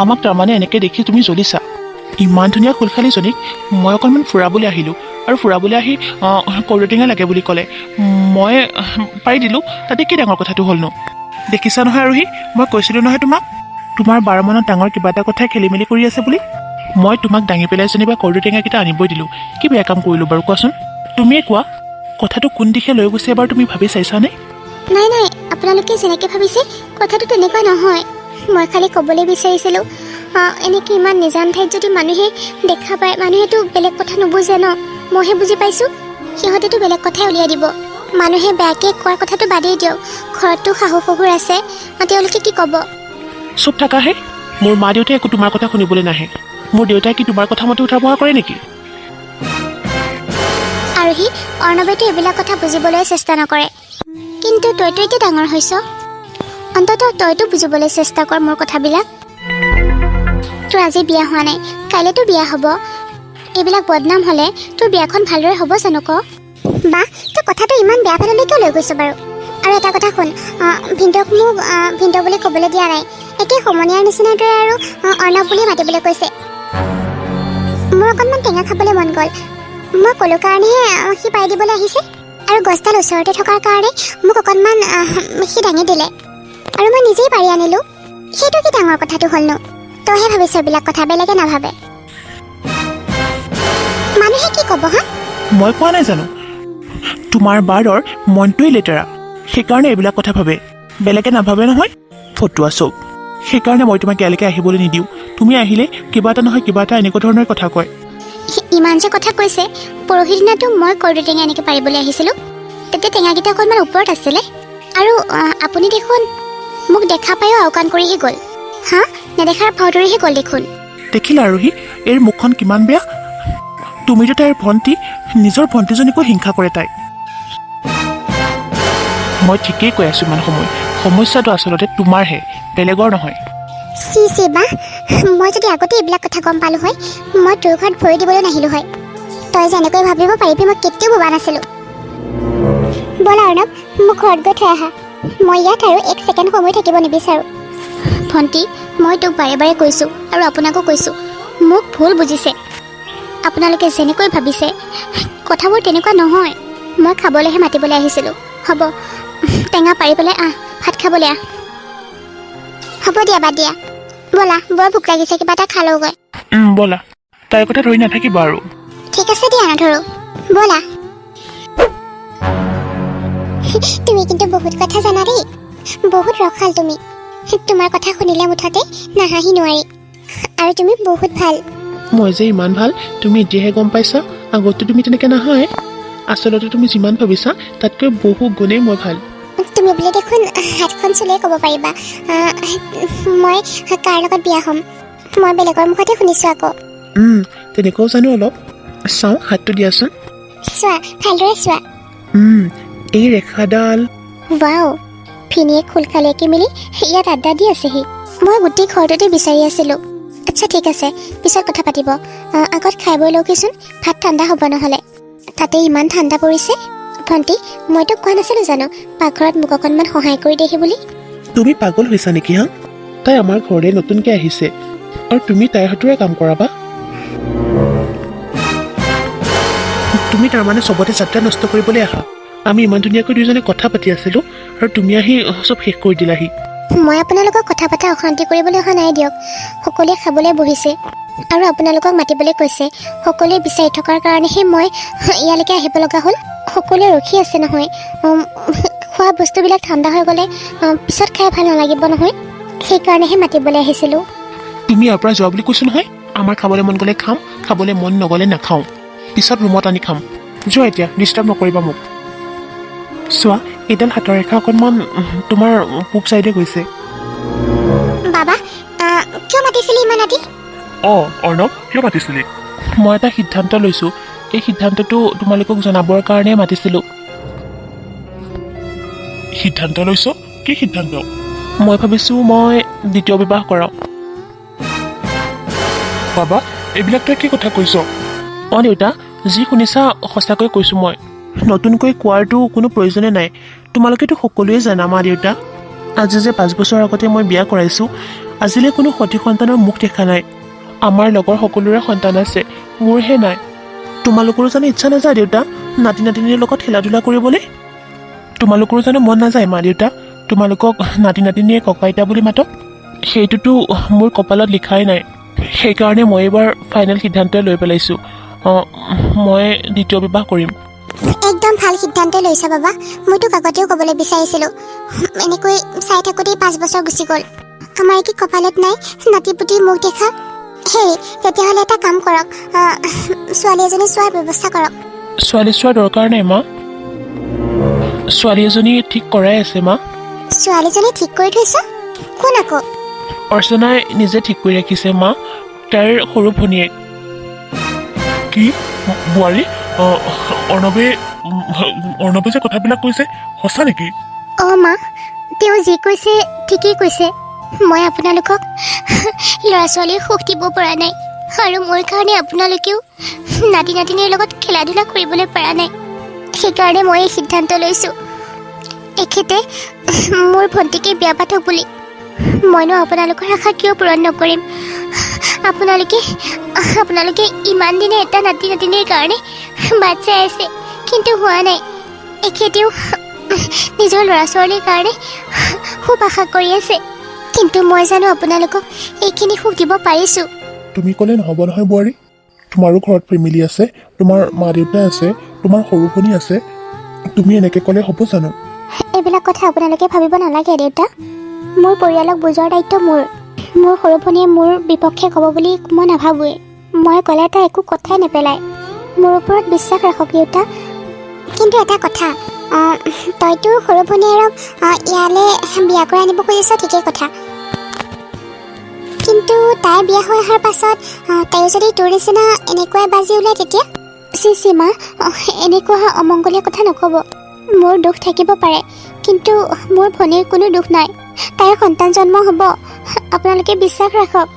আমাক তাৰমানে এনেকৈ দেখি তুমি জ্বলিছা। ইমান ধুনীয়া খুলখালিজনীক মই অকণমান ফুৰাবলৈ আহিলোঁ, আৰু ফুৰাবলৈ আহি কৰদৈ টেঙা লাগে বুলি ক'লে, মই পাৰি দিলোঁ। তাতে কি ডাঙৰ কথাটো হ'লনো? দেখিছা নহয় আৰোহী, মই কৈছিলোঁ নহয় তোমাক, তোমাৰ 12 মনত ডাঙৰ কিবা এটা কথাই খেলি মেলি কৰি আছে বুলি। মই তোমাক দাঙি পেলাই যেনিবা কৰদৈ টেঙাকেইটা আনিবই দিলোঁ, কি বেয়া কাম কৰিলোঁ বাৰু কোৱাচোন? তুমিয়ে কোৱা, কথাটো কোন দিশে লৈ গৈছে এবাৰ তুমি ভাবি চাইছানে? নাই, আপোনালোকে যেনেকৈ ভাবিছে কথাটো তেনেকুৱা নহয়। মই খালি ক'বলৈ বিচাৰিছিলোঁ, এনেকৈ ইমান নিজান ঠাইত যদি মানুহে দেখা পায়, মানুহেতো বেলেগ কথা নুবুজে ন। মইহে বুজি পাইছোঁ, সিহঁতেতো বেলেগ কথাই উলিয়াই দিব। মানুহে বেয়াকৈ কোৱাৰ কথাটো বাদেই দিয়ক, ঘৰততো শাহু শহুৰ আছে, তেওঁলোকে কি ক'ব? চুপ থাকাহে। মোৰ মা দেউতাই একো তোমাৰ কথা শুনিবলৈ নাহে। মোৰ দেউতাই কি তোমাৰ কথা মতে উঠা বহা কৰে নেকি? আৰু সি অৰ্ণৱেতো এইবিলাক কথা বুজিবলৈ চেষ্টা নকৰে। কিন্তু তইতো এতিয়া ডাঙৰ হৈছ, অন্ততঃ তইতো বুজিবলৈ চেষ্টা কৰ মোৰ কথাবিলাক। তোৰ আজি বিয়া হোৱা নাই, কাইলৈতো বিয়া হ'ব। এইবিলাক বদনাম হ'লে তোৰ বিয়াখন ভালদৰে হ'ব জানো ক? বা, তই কথাটো ইমান বেয়া ফাললৈ কিয় লৈ গৈছ বাৰু? আৰু এটা কথা শুন, ভিনদেউক মোক ভিনদেউ বুলি ক'বলৈ দিয়া নাই, একে সমনীয়াৰ নিচিনাৰ দৰে আৰু অৰ্ণৱ বুলি মাতিবলৈ কৈছে। মোৰ অকণমান টেঙা খাবলৈ মন গ'ল, মই ক'লো কাৰণেহে সি পাৰি দিবলৈ আহিছে। আৰু গছডাল ওচৰতে থকাৰ কাৰণে মোক অকণমান সি দাঙি দিলে, আৰু মই নিজেই পাৰি আনিলোঁ। সেইটো কি ডাঙৰ কথাটো হ'লনো? তইহে ভাবিছ এইবিলাক কথা, বেলেগে নাভাবে। মানুহে কি ক'ব হা? মই কোৱা নাই জানো, তোমাৰ বাৰৰ মনটোৱেই লেতেৰা, সেইকাৰণে এইবিলাক কথা ভাবে। বেলেগে নাভাবে নহয়, ফটুৱা চব। সেইকাৰণে মই তোমাক ইয়ালৈকে আহিবলৈ নিদিওঁ। তুমি আহিলে কিবা এটা নহয় কিবা এটা এনেকুৱা ধৰণৰ কথা কয়। ইমান যে কথা কৈছে, পৰহি দিনাতো মই কৰ্দৈ টেঙা এনেকৈ পাৰিবলৈ আহিছিলোঁ, তেতিয়া টেঙাকেইটা অকণমান ওপৰত আছিলে। আৰু আপুনি দেখোন মোক দেখা পায়ো আওকাণ কৰিহে গ'ল। হা, নেদেখাৰ ভাওদৰেহে গ'ল দেখোন। দেখিলা আৰোহী এইৰ মুখখন কিমান বেয়া। তুমিতো তাইৰ ভণ্টি, নিজৰ ভণ্টিজনীকো হিংসা কৰে তাই। মই ঠিকেই কৈ আছোঁ ইমান সময়, সমস্যাটো আচলতে তোমাৰহে, বেলেগৰ নহয়। চি বা, মই যদি আগতে এইবিলাক কথা গম পালোঁ হয়, মই তোৰ ঘৰত ভৰি দিবলৈ নাহিলোঁ হয়। তই যেনেকৈ ভাবিব পাৰিবি মই কেতিয়াও ভবা নাছিলোঁ। ব'লা অৰ্ণৱ, মোক ঘৰত গৈ থৈ আহা। মই ইয়াত আৰু 1 ছেকেণ্ড সময় থাকিব নিবিচাৰোঁ। ভণ্টি, মই তোক বাৰে বাৰে কৈছোঁ আৰু আপোনাকো কৈছোঁ, মোক ভুল বুজিছে। আপোনালোকে যেনেকৈ ভাবিছে কথাবোৰ তেনেকুৱা নহয়। মই খাবলৈহে মাতিবলৈ আহিছিলোঁ। হ'ব, টেঙা পাৰি পেলাই আহ, ভাত খাবলৈ আহ। হ'ব দিয়া, বাদ দিয়া। ব'লা, বৰ ভোক লাগিছে, কিবা এটা খালওঁগৈ। ব'লা, তাইৰ কথা ধৰি নাথাকিবা আৰু। ঠিক আছে দিয়া, নধৰোঁ। ব'লা। তুমি কিন্তু বহুত কথা জানা দেই, বহুত ৰসাল তুমি। তোমাৰ কথা শুনিলে মুঠতে নাহাঁহি নোৱাৰি, আৰু তুমি বহুত ভাল। মই যে ইমান ভাল তুমি এতিয়াহে গম পাইছা, আগতো তুমি তেনেকৈ নাহাঁহে। আচলতে তুমি যিমান ভাবিছা তাতকৈ বহু গুণেই মই ভাল। তুমি বোলে দেখোন হাতখন চুলেই ক'ব পাৰিবা মই কাৰ লগত বিয়া হ'ম। মই বেলেগৰ মুখতে শুনিছোঁ আকৌ। তেনেকুৱাও জানো অলপ। চাওঁ, হাতটো দিয়াচোন। চোৱা, ভালদৰে চোৱা। এই ৰেখাডাল। ৱাও, ভিনীয়ে খোল খালেকি মেলি ইয়াত আড্ডা দি আছেহি। মই গোটেই ঘৰটোতে বিচাৰি আছিলোঁ। আচ্ছা ঠিক আছে, পিছত কথা পাতিব। আগত খাই বৈ লওকচোন, ভাত ঠাণ্ডা হ'ব নহ'লে। তাতে ইমান ঠাণ্ডা পৰিছে। ভণ্টি, মই তোক কোৱা নাছিলোঁ জানো পাকঘৰত মোক অকণমান সহায় কৰি দেহি বুলি। তুমি পাগল হৈছা নেকি হা? তাই আমাৰ ঘৰলৈ নতুনকৈ আহিছে আৰু তুমি তাইৰ হাতৰে কাম কৰাবা? তুমি তাৰমানে চবতে যাত্ৰা নষ্ট কৰিবলৈ আহা। আমি ইমান ধুনীয়াকৈ দুয়োজনে কথা পাতি আছিলোঁ আৰু তুমি আহি চব শেষ কৰি দিলাহি। মই আপোনালোকক কথা পতা অশান্তি কৰিবলৈ অহা নাই দিয়ক। সকলোৱে খাবলৈ বহিছে আৰু আপোনালোকক মাতিবলৈ কৈছে। সকলোৱে বিচাৰি থকাৰ কাৰণেহে মই ইয়ালৈকে আহিব লগা হ'ল। সকলোৱে ৰখি আছে নহয়। খোৱা বস্তুবিলাক ঠাণ্ডা হৈ গ'লে পিছত খাই ভাল নালাগিব নহয়, সেইকাৰণেহে মাতিবলৈ আহিছিলোঁ। তুমি ইয়াৰ পৰা যোৱা বুলি কৈছোঁ নহয়। আমাৰ খাবলৈ মন গ'লে খাম, খাবলৈ মন নগ'লে নাখাওঁ। পিছত ৰুমত আনি খাম। যোৱা এতিয়া, ডিষ্টাৰ্ব নকৰিবা মোক। চোৱা, এইডাল হাতৰ ৰেখা অকণমান তোমাৰ পূব চাইডে গৈছে। বাবা, কিয় মাতিছিলি ইমান ৰাতি? অৰ্ণৱ, কিয় মাতিছিলি? মই এটা সিদ্ধান্ত লৈছোঁ। এই সিদ্ধান্তটো তোমালোকক জনাবৰ কাৰণে মাতিছিলোঁ। সিদ্ধান্ত লৈছ? কি সিদ্ধান্ত? মই ভাবিছোঁ মই দ্বিতীয় বিবাহ কৰাওঁ। বাবা, এইবিলাক তই কি কথা কৈছ? দেউতা, যি শুনিছা সঁচাকৈ কৈছোঁ মই। নতুনকৈ কোৱাৰতো কোনো প্ৰয়োজনে নাই। তোমালোকেতো সকলোৱে জানা মা দেউতা। আজি যে 5 বছৰ আগতে মই বিয়া কৰাইছোঁ, আজিলৈ কোনো সঠিক সন্তানৰ মুখ দেখা নাই। আমাৰ লগৰ সকলোৰে সন্তান আছে, মোৰহে নাই। তোমালোকৰো জানো ইচ্ছা নাযায় দেউতা নাতি নাতিনীৰ লগত খেলা ধূলা কৰিবলৈ? তোমালোকৰো জানো মন নাযায় মা দেউতা তোমালোকক নাতি নাতিনীয়ে ককা আইতা বুলি মাতক? সেইটোতো মোৰ কপালত লিখাই নাই। সেইকাৰণে মই এইবাৰ ফাইনেল সিদ্ধান্ত লৈ পেলাইছোঁ। মই দ্বিতীয় বিবাহ কৰিম। একদম ভাল সিদ্ধান্ত লৈছা বাবা। মই তোক আগতেও ক'বলৈ বিচাৰিছিলোঁ। এনেকৈ চাই থাকোঁতেই 5 বছৰ গুচি গ'ল। আমাৰ কি কপালত নাই নাতিপুতি মুখ দেখা? হেই, তেতিয়াহ'লে এটা কাম কৰক, ছোৱালী এজনী চোৱাৰ ব্যৱস্থা কৰক। ছোৱালী চোৱাৰ দৰকাৰ নাই মা। ছোৱালী এজনী ঠিক কৰাই আছে মা। ছোৱালীজনী ঠিক কৰি থৈছ? কোন আকৌ? অৰ্চনাই নিজে ঠিক কৰি ৰাখিছে মা, তাইৰ সৰু ভনীয়েক। কি বোৱাৰী? অৰ্ণৱে যে কথাবিলাক কৈছে সঁচা নেকি? মা, তেওঁ যি কৈছে ঠিকেই কৈছে। মই আপোনালোকক ল'ৰা ছোৱালীৰ সুখ দিব পৰা নাই, আৰু মোৰ কাৰণে আপোনালোকেও নাতি নাতিনীৰ লগত খেলা ধূলা কৰিবলৈ পৰা নাই। সেইকাৰণে মই এই সিদ্ধান্ত লৈছোঁ, এখেতে মোৰ ভণ্টিকে বিয়া পাতক বুলি। মইনো আপোনালোকৰ আশা কিয় পূৰণ নকৰিম? আপোনালোকে ইমান দিনে এটা নাতি নাতিনীৰ কাৰণে বাট চাই আছে, কিন্তু হোৱা নাই। এখেতেও নিজৰ ল'ৰা ছোৱালীৰ কাৰণে খুব আশা কৰি আছে, কিন্তু মই জানো আপোনালোকক এইখিনি সুখ দিব পাৰিছোঁ। তুমি ক'লে নহ'ব নহয় বোৱাৰী। তোমাৰো ঘৰত ফেমিলি আছে, তোমাৰ মা দেউতা আছে, তোমাৰ সৰু ভনী আছে। তুমি এনেকৈ ক'লে হ'ব জানো? এইবিলাক কথা আপোনালোকে ভাবিব নালাগে দেউতা। মোৰ পৰিয়ালক বুজোৱাৰ দায়িত্ব মোৰ। মোৰ সৰু ভনীয়ে মোৰ বিপক্ষে ক'ব বুলি মই নাভাবোৱেই। মই ক'লে তাই একো কথাই নেপেলায়। মোৰ ওপৰত বিশ্বাস ৰাখক দেউতা। কিন্তু এটা কথা, তই তোৰ সৰু ভনীয়েৰক ইয়ালৈ বিয়া কৰাই আনিব খুজিছ, ঠিকেই কথা। কিন্তু তাই বিয়া হৈ অহাৰ পাছত তাইও যদি তোৰ নিচিনা এনেকুৱাই বাজি ওলায় তেতিয়া? চি মা, এনেকুৱা অমংগলীয়া কথা নক'ব। মোৰ দুখ থাকিব পাৰে, কিন্তু মোৰ ভনীৰ কোনো দুখ নাই। তাইৰ সন্তান জন্ম হ'ব, আপোনালোকে বিশ্বাস ৰাখক।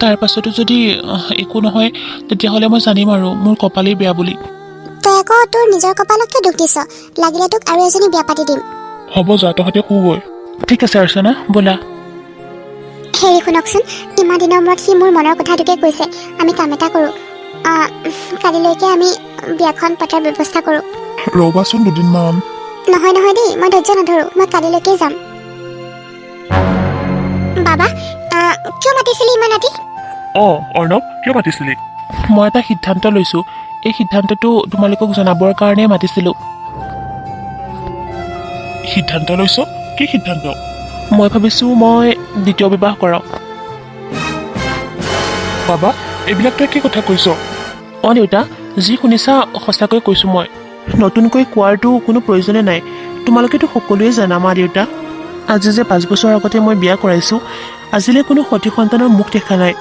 তাৰ পাছতো যদি একো নহয়, তেতিয়াহ'লে মই জানিম আৰু মোৰ কপালেই বেয়া বুলি। তই আকৌ তোৰ নিজৰ কপালকে দুখ দিছ। লাগিলে তোক আৰু এজনী বিয়া পাতি দিম। হ'ব যা, তহঁতে শুগৈ। ঠিক আছে অৰ্চনা, ব'লা। হেৰি শুনকচোন, ইমান দিনৰ মূৰত সি মোৰ মনৰ কথাটোকে কৈছে। আমি কাম এটা কৰোঁ, কালিলৈকে আমি বিয়াখন পতাৰ ব্যৱস্থা কৰোঁ। ৰ'বাচোন দুদিনমান। নহয় দেই, মই ধৈৰ্য নধৰোঁ, মই কালিলৈকে যাম। বাবা, কিয় মাতিছিলি ইমান ৰাতি? অৰ্ণৱ, কিয় মাতিছিলি? মই এটা সিদ্ধান্ত লৈছোঁ। এই সিদ্ধান্তটো তোমালোকক জনাবৰ কাৰণে মাতিছিলোঁ। সিদ্ধান্ত লৈছ? কি সিদ্ধান্ত? মই ভাবিছোঁ মই দ্বিতীয় বিবাহ কৰাওঁ। বাবা, এইবিলাক তই কি কথা কৈছ? দেউতা, যি শুনিছা সঁচাকৈ কৈছোঁ মই। নতুনকৈ কোৱাৰতো কোনো প্ৰয়োজনে নাই। তোমালোকেতো সকলোৱে জানা মা দেউতা, আজি যে 5 বছৰ আগতে মই বিয়া কৰাইছোঁ, আজিলৈ কোনো সতি সন্তানৰ মুখ দেখা নাই।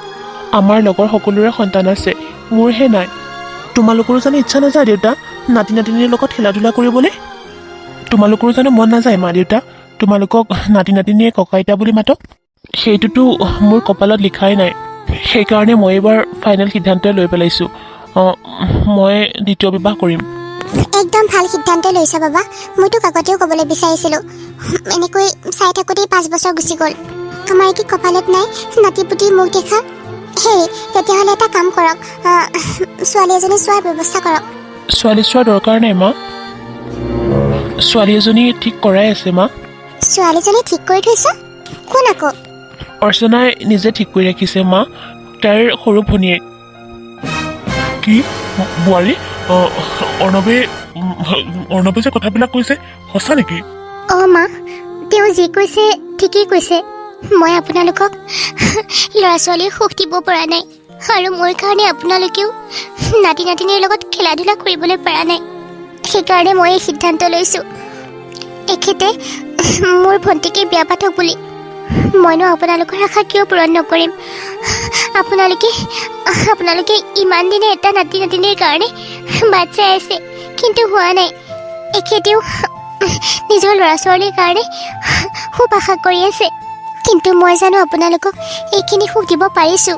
আমাৰ লগৰ সকলোৰে সন্তান আছে, মোৰহে নাই। তোমালোকৰো জানো ইচ্ছা নাযায় দেউতা, নাতি নাতিনীৰ লগত খেলা ধূলা কৰিবলৈ? তোমালোকৰো জানো মন নাযায় মা দেউতা, তোমালোকক নাতি নাতিনীয়ে ককা আইতা বুলি মাতক? সেইটোতো মোৰ কপালত লিখাই নাই। সেইকাৰণে মই এইবাৰ ফাইনেল সিদ্ধান্ত লৈ পেলাইছোঁ, মই দ্বিতীয় বিবাহ কৰিম। একদম ভাল সিদ্ধান্ত লৈছা বাবা। মই তোক আগতেও ক'বলৈ বিচাৰিছিলোঁ। এনেকৈ চাই থাকোঁতেই 5 বছৰ গুচি গ'ল। আমাৰ কি কপালত নাই নাতিপুতি মুখ দেখা? হেৰি, তেতিয়াহ'লে এটা কাম কৰক, ছোৱালী এজনী চোৱাৰ ব্যৱস্থা কৰক। ছোৱালী চোৱাৰ দৰকাৰ নাই মা, ছোৱালী এজনী ঠিক কৰাই আছে মা। ছোৱালীজনী ঠিক কৰি থৈছ? কোন আকৌ? অৰ্চনাই নিজে ঠিক কৰি ৰাখিছে মা, তাইৰ সৰু ভনীয়েক। কি বোৱাৰী? অৰ্ণৱে যে কথাবিলাক কৈছে সঁচা নেকি? মা, তেওঁ যি কৈছে ঠিকেই কৈছে। মই আপোনালোকক ল'ৰা ছোৱালীৰ সুখ দিব পৰা নাই, আৰু মোৰ কাৰণে আপোনালোকেও নাতি নাতিনীৰ লগত খেলা ধূলা কৰিবলৈ পৰা নাই। সেইকাৰণে মই এই সিদ্ধান্ত লৈছোঁ, এখেতে মোৰ ভণ্টিকে বিয়া পাতক বুলি। মইনো আপোনালোকৰ আশা কিয় পূৰণ নকৰিম? আপোনালোকে ইমান দিনে এটা নাতি নাতিনীৰ কাৰণে বাট চাই আছে, কিন্তু হোৱা নাই। এখেতেও নিজৰ ল'ৰা ছোৱালীৰ কাৰণে খুব আশা কৰি আছে, কিন্তু মই জানো আপোনালোকক এইখিনি সুখ দিব পাৰিছোঁ।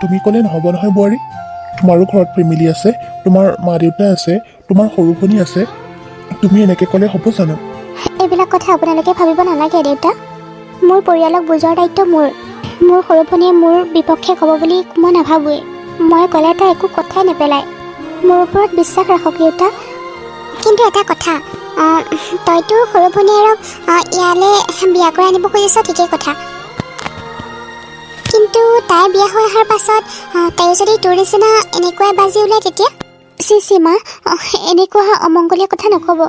তুমি ক'লে নহ'ব নহয় বোৱাৰী, তোমাৰো ঘৰত ফেমিলি আছে, তোমাৰ মা দেউতা আছে, তোমাৰ সৰু ভনী আছে। তুমি এনেকৈ ক'লে হ'ব জানো? এইবিলাক কথা আপোনালোকে ভাবিব নালাগে দেউতা। মোৰ পৰিয়ালক বুজোৱাৰ দায়িত্ব মোৰ। মোৰ সৰু ভনীয়ে মোৰ বিপক্ষে ক'ব বুলি মই নাভাবোৱেই। মই ক'লে তাই একো কথাই নেপেলায়। মোৰ ওপৰত বিশ্বাস ৰাখক দেউতা। কিন্তু এটা কথা, তই তোৰ সৰু ভনীয়েৰক ইয়ালৈ বিয়া কৰাই আনিব খুজিছ, ঠিকেই কথা। কিন্তু তাই বিয়া হৈ অহাৰ পাছত তাইও যদি তোৰ নিচিনা এনেকুৱাই বাজি ওলায় তেতিয়া? চি মা, এনেকুৱা অমংগলীয়া কথা নক'ব।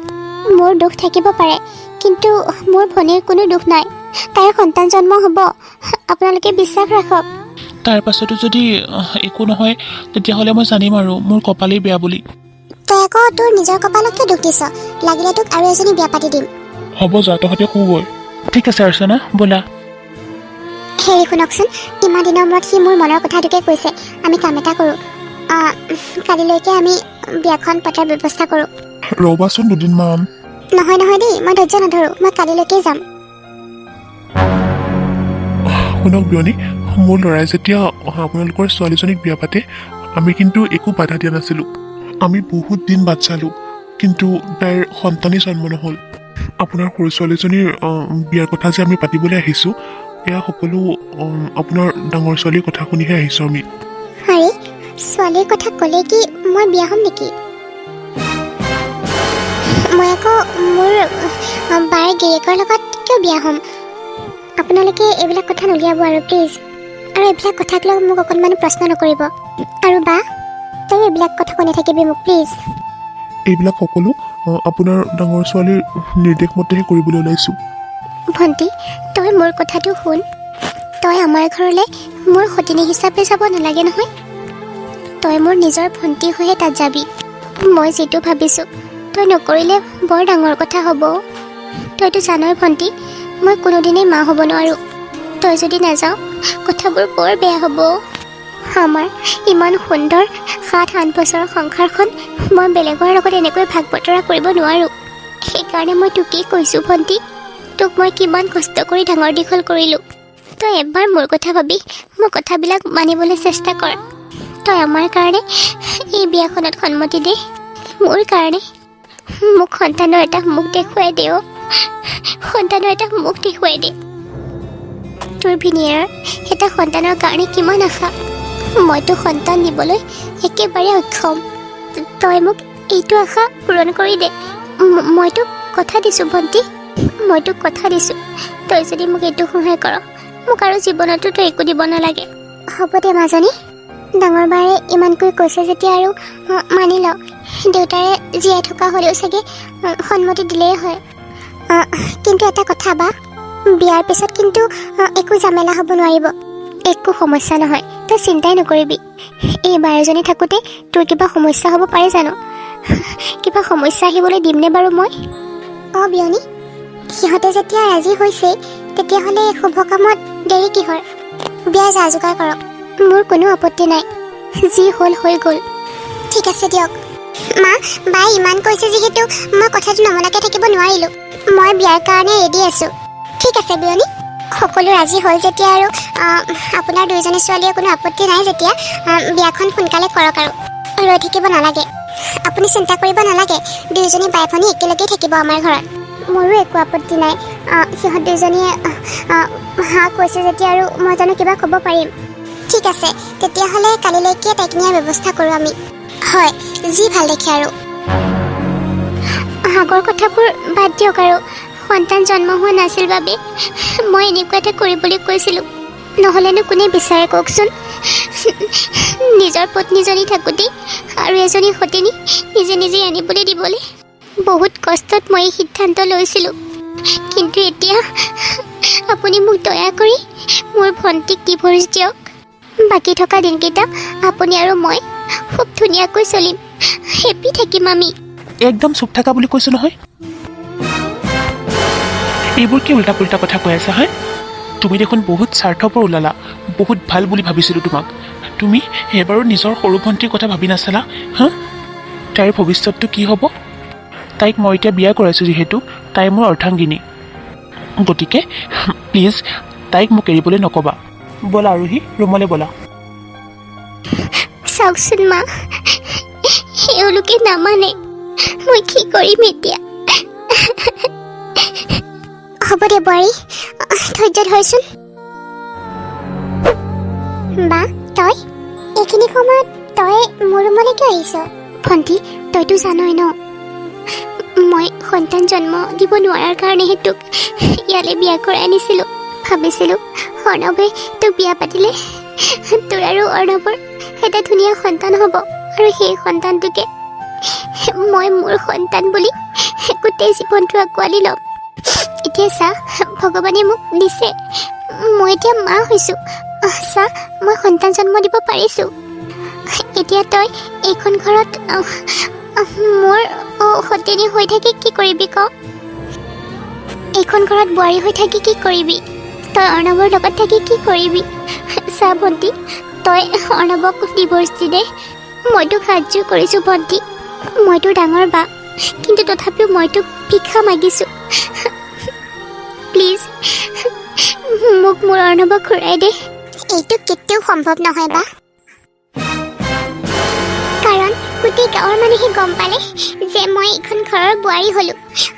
মোৰ দুখ থাকিব পাৰে, কিন্তু মোৰ ভনীৰ কোনো দুখ নাই। তাইৰ সন্তান জন্ম হ'ব, আপোনালোকে বিশ্বাস ৰাখক। তাৰ পাছতো যদি একো নহয়, তেতিয়াহ'লে মই জানিম আৰু মোৰ কপালেই বেয়া বুলি। তই আকৌ তোৰ নিজৰ কপালকে দুখ দিছ। লাগিলে তোক আৰু এজনী বিয়া পাতি দিম। হ'ব যা, তহঁতে শুগৈ। ঠিক আছে অৰ্চনা, ব'লা। হেৰি শুনকচোন, ইমান দিনৰ মূৰত সি মোৰ মনৰ কথাটোকে কৈছে। আমি কাম এটা কৰোঁ, কালিলৈকে আমি বিয়াখন পতাৰ ব্যৱস্থা কৰোঁ। ৰ'বাচোন দুদিনমান। নহয় দেই, মই ধৈৰ্য নধৰোঁ, মই কালিলৈকে যাম। শুনক বিয়নী, মোৰ ল'ৰাই যেতিয়া আপোনালোকৰ ছোৱালীজনীক বিয়া পাতে, আমি কিন্তু একো বাধা দিয়া নাছিলোঁ। আমি বহুত দিন বাট চালোঁ, কিন্তু তাইৰ সন্তানেই জন্ম নহ'ল। আপোনাৰ সৰু ছোৱালীজনীৰ বিয়াৰ কথা যে আমি পাতিবলৈ আহিছোঁ, এয়া সকলো আপোনাৰ ডাঙৰ ছোৱালীৰ কথা শুনিহে আহিছোঁ আমি। আৰে, ছোৱালীৰ কথা ক'লে কি মই বিয়া হ'ম নেকি? মই আকৌ মোৰ বাৰ গিৰিয়েকৰ লগত কিয় বিয়া হ'ম? আপোনালোকে এইবিলাক কথা নুলিয়াব আৰু প্লিজ। আৰু এইবিলাক কথাক লৈ মোক অকণমানো প্ৰশ্ন নকৰিব। আৰু বা, তই এইবিলাক কথা কৈ নাথাকিবি মোক প্লিজ। এইবিলাক সকলো আপোনাৰ ডাঙৰ ছোৱালীৰ নিৰ্দেশ মতেহে কৰিবলৈ ওলাইছোঁ। ভণ্টি, তই মোৰ কথাটো শুন। তই আমাৰ ঘৰলৈ মোৰ সতিনী হিচাপে যাব নালাগে নহয়। তই মোৰ নিজৰ ভণ্টি হৈহে তাত যাবি। মই যিটো ভাবিছোঁ তই নকৰিলে বৰ ডাঙৰ কথা হ'ব। তইতো জানই ভণ্টি, মই কোনোদিনেই মা হ'ব নোৱাৰোঁ। তই যদি নাযাওঁ কথাবোৰ বৰ বেয়া হ'ব। আমাৰ ইমান সুন্দৰ 7-8 বছৰৰ সংসাৰখন মই বেলেগৰ লগত এনেকৈ ভাগ বতৰা কৰিব নোৱাৰোঁ। সেইকাৰণে মই তোকেই কৈছোঁ ভণ্টি, তোক মই কিমান কষ্ট কৰি ডাঙৰ দীঘল কৰিলোঁ। তই এবাৰ মোৰ কথা ভাবি মোৰ কথাবিলাক মানিবলৈ চেষ্টা কৰ। তই আমাৰ কাৰণে এই বিয়াখনত সন্মতি দে। মোৰ কাৰণে মোক সন্তানৰ এটা মুখ দেখুৱাই দে। সন্তানৰ এটা মুখ দেখুৱাই দে। তোৰ ভিনিয়াৰ এটা সন্তানৰ কাৰণে কিমান আশা। মইতো সন্তান দিবলৈ একেবাৰে অক্ষম। তই মোক এইটো আশা পূৰণ কৰি দে। মই তোক কথা দিছোঁ ভণ্টি, মই তোক কথা দিছোঁ। তই যদি মোক এইটো সহায় কৰ, মোক আৰু জীৱনতো তই একো দিব নালাগে। হ'ব দে মাজনী, ডাঙৰ বাৰে ইমানকৈ কৈছে যেতিয়া আৰু মানি ল। দেউতাৰে জীয়াই থকা হ'লেও চাগে সন্মতি দিলেই হয়। কিন্তু এটা কথা বা, বিয়াৰ পিছত কিন্তু একো জামেলা হ'ব নোৱাৰিব। একো সমস্যা নহয়, তই চিন্তাই নকৰিবি। এই বাৰজনী থাকোঁতে তোৰ কিবা সমস্যা হ'ব পাৰে জানো? কিবা সমস্যা আহিবলৈ দিমনে বাৰু মই? অঁ বিয়নী, সিহঁতে যেতিয়া ৰাজি হৈছে তেতিয়াহ'লে শুভ কামত দেৰি কিহৰ? বিয়া যা যোগাৰ কৰক। মোৰ কোনো আপত্তি নাই, যি হ'ল হৈ গ'ল। ঠিক আছে দিয়ক। মা, বাই ইমান কৈছে যিহেতু মই কথাটো নমনাকৈ থাকিব নোৱাৰিলোঁ। মই বিয়াৰ কাৰণে ৰেডি আছোঁ। ঠিক আছে বিয়নী, সকলো ৰাজি হ'ল যেতিয়া আৰু আপোনাৰ দুয়োজনী ছোৱালীৰ কোনো আপত্তি নাই যেতিয়া বিয়াখন সোনকালে কৰক আৰু ৰৈ থাকিব নালাগে। আপুনি চিন্তা কৰিব নালাগে, দুয়োজনী বাই ভনী একেলগেই থাকিব আমাৰ ঘৰত। মোৰো একো আপত্তি নাই। সিহঁত দুয়োজনীয়ে হাঁ কৈছে যেতিয়া আৰু মই জানো কিবা ক'ব পাৰিম। ঠিক আছে, তেতিয়াহ'লে কালিলৈকে তাইক নিয়াৰ ব্যৱস্থা কৰোঁ আমি। হয়, যি ভাল দেখে আৰু। আগৰ কথাবোৰ বাদ দিয়ক আৰু। সন্তান জন্ম হোৱা নাছিল বাবে মই এনেকুৱা এটা কৰিবলৈ কৈছিলোঁ। নহ'লেনো কোনে বিচাৰে কওকচোন? নিজৰ পত্নীজনী থাকোঁতেই আৰু এজনী সতিনী নিজে নিজে আনিবলৈ দিবলৈ বহুত কষ্টত মই এই সিদ্ধান্ত লৈছিলোঁ। কিন্তু এতিয়া আপুনি মোক দয়া কৰি মোৰ ভণ্টিক ডিভ'ৰ্চ দিয়ক। বাকী থকা দিনকেইটা আপুনি আৰু মই খুব ধুনীয়াকৈ চলিম, হেপী থাকিম আমি। একদম চুপ থাকা বুলি কৈছোঁ নহয়। এইবোৰ কি উল্টা পুল্টা কথা কৈ আছা হয়? তুমি দেখোন বহুত স্বাৰ্থপৰ ওলালা। বহুত ভাল বুলি ভাবিছিলোঁ তোমাক। তুমি এবাৰো নিজৰ সৰু ভণ্টিৰ কথা ভাবি নাচালা হা? তাইৰ ভৱিষ্যতটো কি হ'ব? তাইক মই এতিয়া বিয়া কৰাইছোঁ যিহেতু তাই মোৰ অৰ্ধাংগিনী। গতিকে প্লিজ তাইক মোক এৰিবলৈ নক'বা। ব'লা আৰোহী, ৰুমলৈ ব'লা। চাওকচোন মা, এওঁলোকে নামানে। মই কি কৰিম এতিয়া? হ'ব দে বোৱাৰী, ধৈৰ্য ধৰচোন। বা, তই এইখিনি সময়ত তই মোৰ ৰুমলৈ কিয় আহিছ? ভণ্টি, তইতো জানই ন, মই সন্তান জন্ম দিব নোৱাৰাৰ কাৰণেহে তোক ইয়ালৈ বিয়া কৰাই আনিছিলোঁ। ভাবিছিলোঁ অৰ্ণৱে তোক বিয়া পাতিলে তোৰ আৰু অৰ্ণৱৰ এটা ধুনীয়া সন্তান হ'ব, আৰু সেই সন্তানটোকে মই মোৰ সন্তান বুলি গোটেই জীৱনটো আঁকোৱালি ল'ম। এতিয়া চা, ভগৱানে মোক দিছে, মই এতিয়া মা হৈছোঁ। চা, মই সন্তান জন্ম দিব পাৰিছোঁ। এতিয়া তই এইখন ঘৰত মোৰ সতিনী হৈ থাকি কি কৰিবি ক? এইখন ঘৰত বোৱাৰী হৈ থাকি কি কৰিবি? তই অৰ্ণৱৰ লগত থাকি কি কৰিবি? চা ভণ্টি, তই অৰ্ণৱক ডিভ'ৰ্চ দি দে। মইতো সাহায্য কৰিছোঁ ভণ্টি, মইতো ডাঙৰ বা, কিন্তু তথাপিও মইতো ভিক্ষা মাগিছোঁ। প্লিজ মোক মোৰ অৰ্ণৱক ঘূৰাই দে। এইটো কেতিয়াও সম্ভৱ নহয় বা, কাৰণ গোটেই গাঁৱৰ মানুহে গম পালে যে মই এইখন ঘৰৰ বোৱাৰী হ'লোঁ,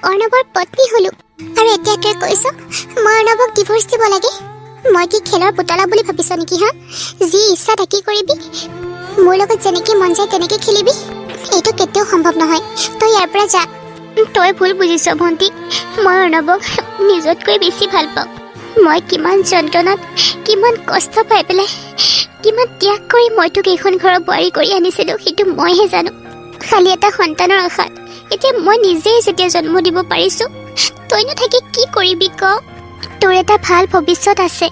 অৰ্ণৱৰ পত্নী হ'লোঁ, আৰু এতিয়া তই কৈছ মই অৰ্ণৱক ডিভ'ৰ্চ দিব লাগে। মই কি খেলৰ পুতলা বুলি ভাবিছ নেকি হা? যি ইচ্ছা তাকেই কৰিবি, মোৰ লগত যেনেকৈ মন যায় তেনেকৈ খেলিবি? এইটো কেতিয়াও সম্ভৱ নহয়। তই ইয়াৰ পৰা যা। তই ভুল বুজিছ ভণ্টি, মই অৰ্ণৱক নিজতকৈ বেছি ভাল পাওঁ। মই কিমান যন্ত্ৰণাত, কিমান কষ্ট পাই পেলাই, কিমান ত্যাগ কৰি মই তোক এইখন ঘৰৰ বোৱাৰী কৰি আনিছিলোঁ সেইটো মইহে জানো। খালি এটা সন্তানৰ আশাত এতিয়া মই নিজেই যেতিয়া জন্ম দিব পাৰিছোঁ, তইনো থাকি কি কৰিবি ক? তোৰ এটা ভাল ভৱিষ্যত আছে,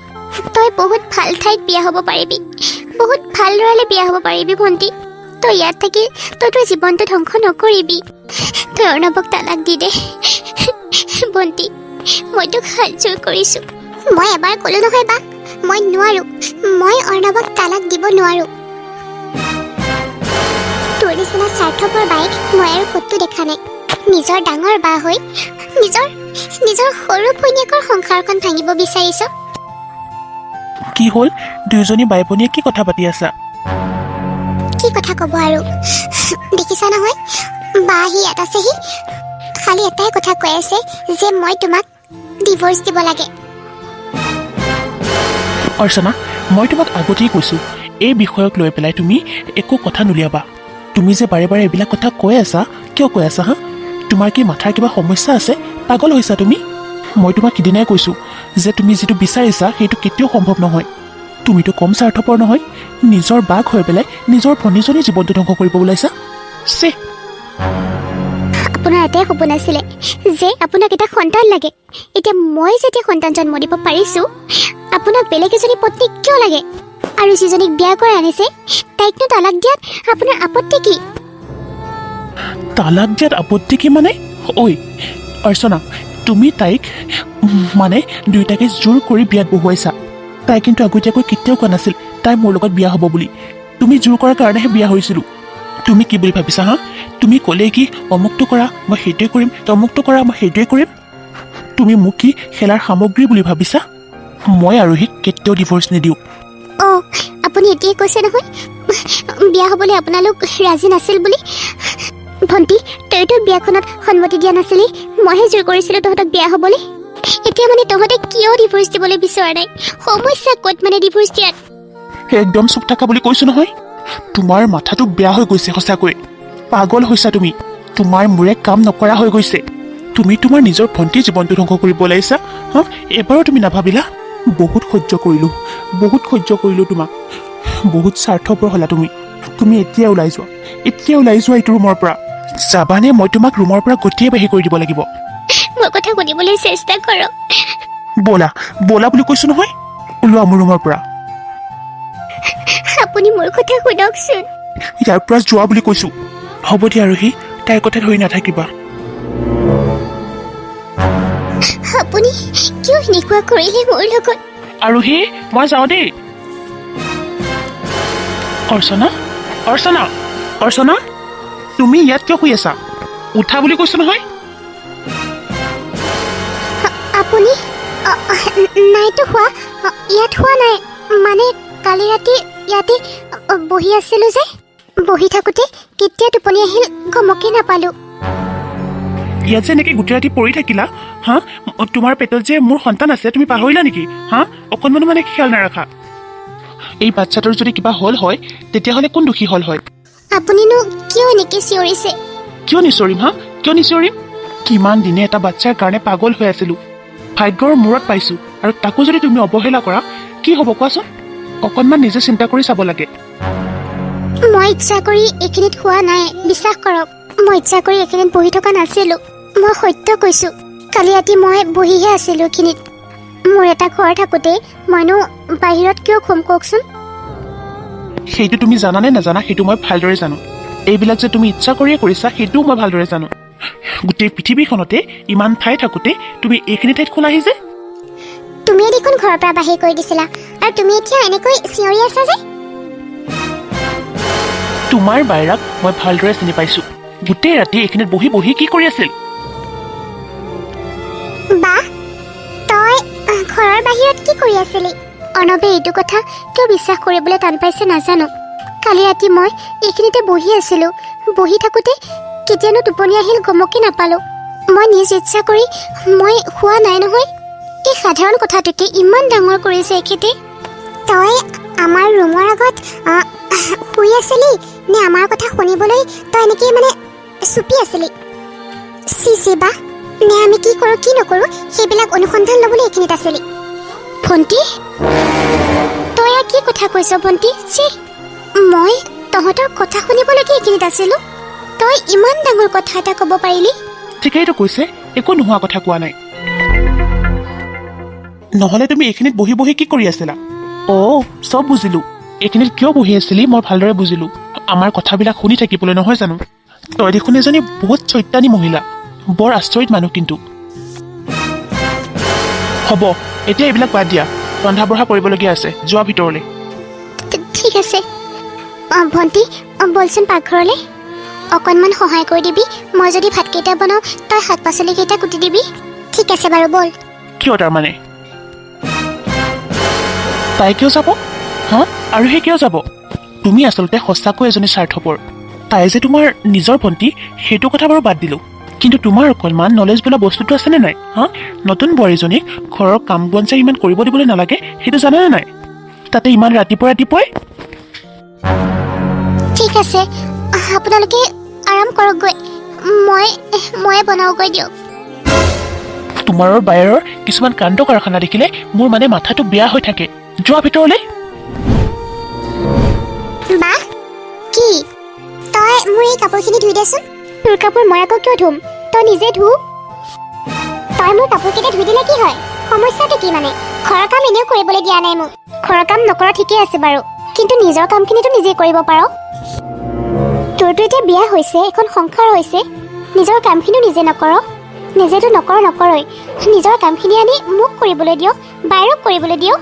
তই বহুত ভাল ঠাইত বিয়া হ'ব পাৰিবি, বহুত ভাল ল'ৰালে বিয়া হ'ব পাৰিবি ভণ্টি। তই ইয়াত থাকি তই তোৰ জীৱনটো ধ্বংস নকৰিবি তই অৰ্ণৱক তালাক দি দে ভণ্টি মই তোক হাত জোৰ কৰিছোঁ মই এবাৰ ক'লো নহয় বা মই নোৱাৰোঁ মই অৰ্ণৱক তালাক দিব নোৱাৰোঁ তোৰ নিচিনা স্বাৰ্থপৰ বাইক মই আৰু ক'তো দেখা নাই নিজৰ ডাঙৰ বা হৈ নিজৰ সৰু ভৈনীয়েকৰ সংসাৰখন ভাঙিব বিচাৰিছ কি হ'ল দুয়োজনী বাই ভনীয়ে কি কথা পাতি আছা কি কথা ক'ব আৰু দেখিছা নহয় বা আহি ইয়াত আছেহি খালি এটাই কথা কৈ আছে যে মই তোমাক ডিভ'ৰ্চ দিব লাগে অৰ্চনা মই তোমাক আগতেই কৈছোঁ এই বিষয়ক লৈ পেলাই তুমি একো কথা নুলিয়াবা তুমি যে বাৰে বাৰে এইবিলাক কথা কৈ আছা কিয় কৈ আছা হা তোমাৰ কি মাথাৰ কিবা সমস্যা আছে পাগল হৈছা তুমি মই তোমাক সিদিনাই কৈছোঁ যে তুমি যিটো বিচাৰিছা সেইটো কেতিয়াও সম্ভৱ নহয় তুমিতো কম স্বাৰ্থপৰ নহয় নিজৰ বাক হৈ পেলাই নিজৰ ভনীজনী জীৱনটো ধ্বংস কৰিব ওলাইছা চে আপোনাৰ এটাই সপোন আছিলে যে আপোনাক এটা সন্তান লাগে এতিয়া মই যেতিয়া সন্তান জন্ম দিব পাৰিছোঁ আপোনাক বেলেগ এজনী পত্নী কিয় লাগে আৰু যিজনীক বিয়া কৰাই আনিছে তাইকনো তালাক দিয়াত আপোনাৰ আপত্তি কি তালাক দিয়াত আপত্তি কি মানে ঐ অৰ্চনা তুমি তাইক মানে দুয়োটাকে জোৰ কৰি বিয়াত বহুৱাইছা তাই কিন্তু আগতীয়াকৈ কেতিয়াও কোৱা নাছিল তাই মোৰ লগত বিয়া হ'ব বুলি তুমি জোৰ কৰাৰ কাৰণেহে বিয়া হৈছিলোঁ তুমি কি বুলি ভাবিছা হা তুমি ক'লে কি অমুকটো কৰা মই সেইটোৱে কৰিম তমুকটো কৰা মই সেইটোৱে কৰিম তুমি মোক কি খেলাৰ সামগ্ৰী বুলি ভাবিছা মই আৰোহীক কেতিয়াও ডিভ'ৰ্চ নিদিওঁ অঁ আপুনি এতিয়াই কৈছে নহয় বিয়া হ'বলৈ আপোনালোক ৰাজি নাছিল বুলি ভণ্টি তইতো বিয়াখনত সন্মতি দিয়া নাছিলি মইহে জোৰ কৰিছিলোঁ তহঁতক বিয়া হ'বলৈ এতিয়া মানে তহঁতে কিয় ডিভ'ৰ্চ দিবলৈ বিচৰা নাই সমস্যা ক'ত মানে ডিভ'ৰ্চ দিয়াত একদম চুপ থাকা বুলি কৈছোঁ নহয় তোমাৰ মাথাটো বেয়া হৈ গৈছে সঁচাকৈ পাগল হৈছা তুমি তোমাৰ মূৰে কাম নকৰা হৈ গৈছে তুমি তোমাৰ নিজৰ ভণ্টিৰ জীৱনটো ধ্বংস কৰিব ওলাইছা হা এবাৰো তুমি নাভাবিলা বহুত সহ্য কৰিলোঁ তোমাক বহুত স্বাৰ্থপৰ হ'লা তুমি এতিয়া ওলাই যোৱা এইটো ৰুমৰ পৰা যাবানে মই তোমাক ৰুমৰ পৰা গতিয়ে বাহিৰ কৰি দিব লাগিব মোৰ কথা শুনিবলৈ চেষ্টা কৰক ব'লা বুলি কৈছোঁ নহয় ওলোৱা মোৰ ৰুমৰ পৰা আপুনি মোৰ কথা শুনকচোন ইয়াৰ পৰা যোৱা বুলি কৈছোঁ হ'ব দিয়া আৰোহী তাইৰ কথা ধৰি নাথাকিবা আপুনি কিয় এনেকুৱা কৰিলে মোৰ লগত আৰোহী মই যাওঁ দেই অৰ্চনা তুমি ইয়াত কিয় শুই আছা উঠা বুলি কৈছোঁ নহয় আপুনি নাইতো হোৱা ইয়াত হোৱা নাই মানে কালি ৰাতি ইয়াতে বহি আছিলোঁ যে বহি থাকোঁতে কেতিয়া টোপনি আহিল গমকে নাপালোঁ ইয়াত যে এনেকৈ গোটেই ৰাতি পৰি থাকিলা হা তোমাৰ পেটত যে মোৰ সন্তান আছে তুমি পাহৰিলা নেকি হা অকণমানো মানে খেয়াল নাৰাখা এই বাচ্ছাটোৰ যদি কিবা হ'ল হয় তেতিয়াহ'লে কোন দোষী হ'ল হয় আপুনিনো কিয় এনেকৈ চিঞৰিছে কিয় নিচিঞৰিম কিমান দিনে এটা বাচ্ছাৰ কাৰণে পাগল হৈ আছিলোঁ ভাগ্যৰ মূৰত পাইছোঁ আৰু তাকো যদি তুমি অৱহেলা কৰা কি হ'ব কোৱাচোন অকণমান নিজে চিন্তা কৰি চাব লাগে মই ইচ্ছা কৰি এইখিনিত হোৱা নাই বিশ্বাস কৰক মই ইচ্ছা কৰি এইখিনিত বহি থকা নাছিলোঁ মই সত্য কৈছোঁ কালি ৰাতি মই বহিহে আছিলোঁ এইখিনিত মোৰ এটা ঘৰ থাকোঁতে মইনো বাহিৰত কিয় খুম কওকচোন সেইটো তুমি জানানে নাজানা সেইটো মই ভালদৰে জানো এইবিলাক যে তুমি ইচ্ছা কৰিয়ে কৰিছা সেইটোও মই ভালদৰে জানো গোটেই পৃথিৱীখনতে ইমান ঠাই থাকোঁতে তুমি এইখিনি ঠাইত খোলাহি যে তুমিয়ে দেখোন ঘৰৰ পৰা বাহিৰ কৰি দিছিলা আৰু তুমি এতিয়া এনেকৈ চিঞৰি আছা যে তোমাৰ বাইৰাক মই ভালদৰে চিনি পাইছোঁ গোটেই ৰাতি এইখিনিত বহি বহি কি কৰি আছিল বা তই ঘৰৰ বাহিৰত কি কৰি আছিলি অৰ্ণৱে এইটো কথা কিয় বিশ্বাস কৰিবলৈ টান পাইছে নাজানো কালি ৰাতি মই এইখিনিতে বহি আছিলোঁ বহি থাকোঁতে কেতিয়ানো টোপনি আহিল গমকে নাপালোঁ মই নিজ ইচ্ছা কৰি মই শোৱা নাই নহয় এই সাধাৰণ কথাটোকে ইমান ডাঙৰ কৰিছে এখেতে তই আমাৰ ৰুমৰ আগত শুই আছিলি নে আমাৰ কথা শুনিবলৈ তই এনেকৈ মানে চুপি আছিলি চি বা নে আমি কি কৰোঁ কি নকৰোঁ সেইবিলাক অনুসন্ধান ল'বলৈ এইখিনিত আছিলি ভণ্টি তই আৰু কি কথা কৈছ ভণ্টি চি মই তহঁতৰ কথা শুনিবলৈকে এইখিনিত আছিলোঁ তই ইমান ডাঙৰ কথা এটা ক'ব পাৰিলি ঠিকেইতো কৈছে একো নোহোৱা কথা কোৱা নাই নহ'লে তুমি এইখিনিত বহি বহি কি কৰি আছিলা চব বুজিলোঁ এইখিনিত কিয় বহি আছিলি মই ভালদৰে বুজিলোঁ আমাৰ কথাবিলাক শুনি থাকিবলৈ নহয় জানো তই দেখোন এজনী বহুত চৈতানী মহিলা বৰ আচৰিত মানুহ কিন্তু হ'ব এতিয়া এইবিলাক বাদ দিয়া ৰন্ধা বঢ়া কৰিবলগীয়া আছে যোৱা ভিতৰলৈ ঠিক আছে ভণ্টি বলচোন পাকঘৰলৈ অকণমান সহায় কৰি দিবি মই যদি ভাতকেইটা বনাওঁ তই শাক পাচলিকেইটা কুটি দিবি ঠিক আছে বাৰু বল কিয় তাৰমানে তাই কিয় যাব হা আৰু সেই কিয় যাব তুমি আচলতে সঁচাকৈ এজনী স্বাৰ্থপৰ তাই যে তোমাৰ নিজৰ ভণ্টি সেইটো কথা বাৰু বাদ দিলোঁ কিন্তু তোমাৰ অকণমান নলেজ বোলা বস্তুটো আছেনে নাই হা নতুন বোৱাৰীজনীক ঘৰৰ কাম বন যে ইমান কৰিব দিবলৈ নালাগে সেইটো জানানে নাই তাতে ইমান ৰাতিপুৱাই ঠিক আছে আপোনালোকে আৰাম কৰকগৈ ময়ে বনাওঁগৈ দিয়ক তোমাৰ আৰু বায়েৰৰ কিছুমান কাণ্ড কাৰখানা দেখিলে মোৰ মানে মাথাটো বেয়া হৈ থাকে যোৱা ভিতৰলৈ বা কি তই মোৰ এই কাপোৰখিনি ধুই দেচোন তোৰ কাপোৰ মই আকৌ কিয় ধুম তই নিজে ধু তই মোৰ কাপোৰকেইটা ধুই দিলে কি হয় সমস্যাটো কি মানে ঘৰৰ কাম এনেও কৰিবলৈ দিয়া নাই মোক ঘৰৰ কাম নকৰা ঠিকেই আছে বাৰু কিন্তু নিজৰ কামখিনিতো নিজেই কৰিব পাৰ তোৰতো এতিয়া বিয়া হৈছে এখন সংসাৰ হৈছে নিজৰ কামখিনিও নিজে নকৰ নিজেতো নকৰই নিজৰ কামখিনি আনি মোক কৰিবলৈ দিয় বায়েৰক কৰিবলৈ দিয়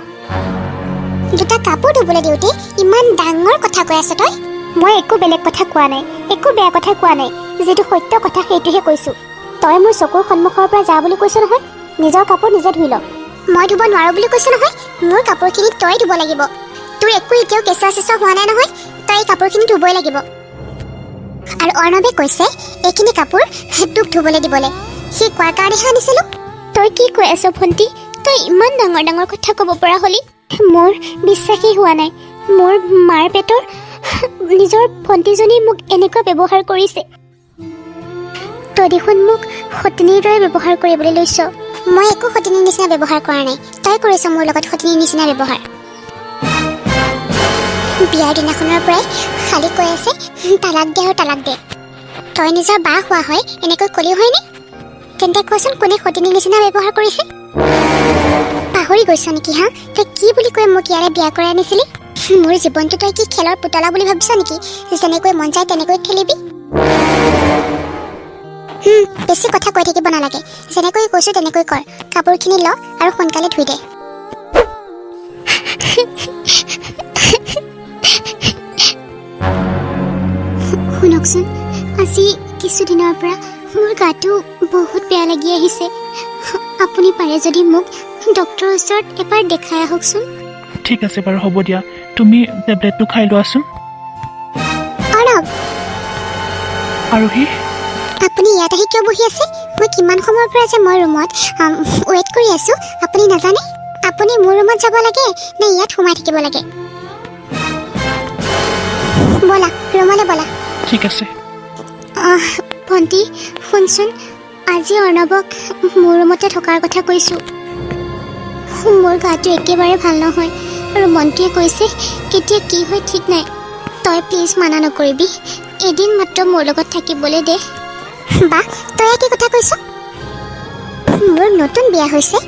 দুটা কাপোৰ ধুবলৈ দিওঁতে ইমান ডাঙৰ কথা কৈ আছ তই মই একো বেলেগ কথা কোৱা নাই একো বেয়া কথা কোৱা নাই যিটো সত্য কথা সেইটোহে কৈছোঁ তই মোৰ চকুৰ সন্মুখৰ পৰা যা বুলি কৈছ নহয় নিজৰ কাপোৰ নিজে ধুই ল মই ধুব নোৱাৰো বুলি কৈছ নহয় মোৰ কাপোৰখিনি তই ধুব লাগিব তোৰ একো এতিয়াও কেঁচুৱা চেঁচুৱা হোৱা নাই নহয় তই এই কাপোৰখিনি ধুবই লাগিব আৰু অৰ্ণৱে কৈছে এইখিনি কাপোৰ তোক ধুবলৈ দিবলৈ সি কোৱাৰ কাৰণেহে আনিছিলোঁ তই কি কৈ আছ ভণ্টি তই ইমান ডাঙৰ ডাঙৰ কথা ক'ব পৰা হ'লি মোৰ বিশ্বাসেই হোৱা নাই মোৰ মাৰ পেটৰ নিজৰ ভণ্টিজনী মোক এনেকুৱা ব্যৱহাৰ কৰিছে তই দেখোন মোক সতিনীৰ দৰে ব্যৱহাৰ কৰিবলৈ লৈছ মই একো সতিনীৰ নিচিনা ব্যৱহাৰ কৰা নাই তই কৰিছ মোৰ লগত সতিনীৰ নিচিনা ব্যৱহাৰ বিয়াৰ দিনাখনৰ পৰাই খালি কৈ আছে তালাক দে আৰু তালাক দে তই নিজৰ বা হোৱা হয় এনেকৈ ক'লি হয়নে তেন্তে কচোন কোনে সতিনীৰ নিচিনা ব্যৱহাৰ কৰিছে পাহৰি গৈছ নেকি হা তই কি বুলি কৈ মোক ইয়াৰে বিয়া কৰাই আনিছিলি মোৰ জীৱনটো তই কি খেলৰ পুতলা বুলি ভাবিছ নেকি যেনেকৈ মন যায় তেনেকৈ খেলিবি বেছি কথা কৈ থাকিব নালাগে যেনেকৈ কৈছোঁ তেনেকৈ কৰ কাপোৰখিনি ল আৰু সোনকালে ধুই দে শুনকচোন আজি কিছুদিনৰ পৰা মোৰ গাটো বহুত বেয়া লাগি আহিছে আপুনি পাৰে যদি মোক ডক্টৰৰ ওচৰত এবাৰ দেখাই আহকচোন ঠিক আছে বাৰু হ'ব দিয়া তুমি টেবলেটটো খাই লোৱাচোন অৰ্ণৱ আৰু সি আপুনি ইয়াত আহি কিয় বহি আছে মই কিমান সময়ৰ পৰা যে মই ৰুমত ৱেইট কৰি আছোঁ আপুনি নাজানে আপুনি মোৰ ৰুমত যাব লাগে নে ইয়াত সোমাই থাকিব লাগে ব'লা ৰুমলৈ ব'লা ঠিক আছে ভণ্টি শুনচোন আজি অৰ্ণৱক মোৰ ৰুমতে থকাৰ কথা কৈছোঁ মোৰ গাটো একেবাৰে ভাল নহয় আৰু মন্ত্ৰীয়ে কৈছে কেতিয়া কি হয় ঠিক নাই তই প্লিজ মানা নকৰিবি এদিন মাত্ৰ মোৰ লগত থাকিবলৈ দে বা তই কি কথা কৈছ মোৰ নতুন বিয়া হৈছে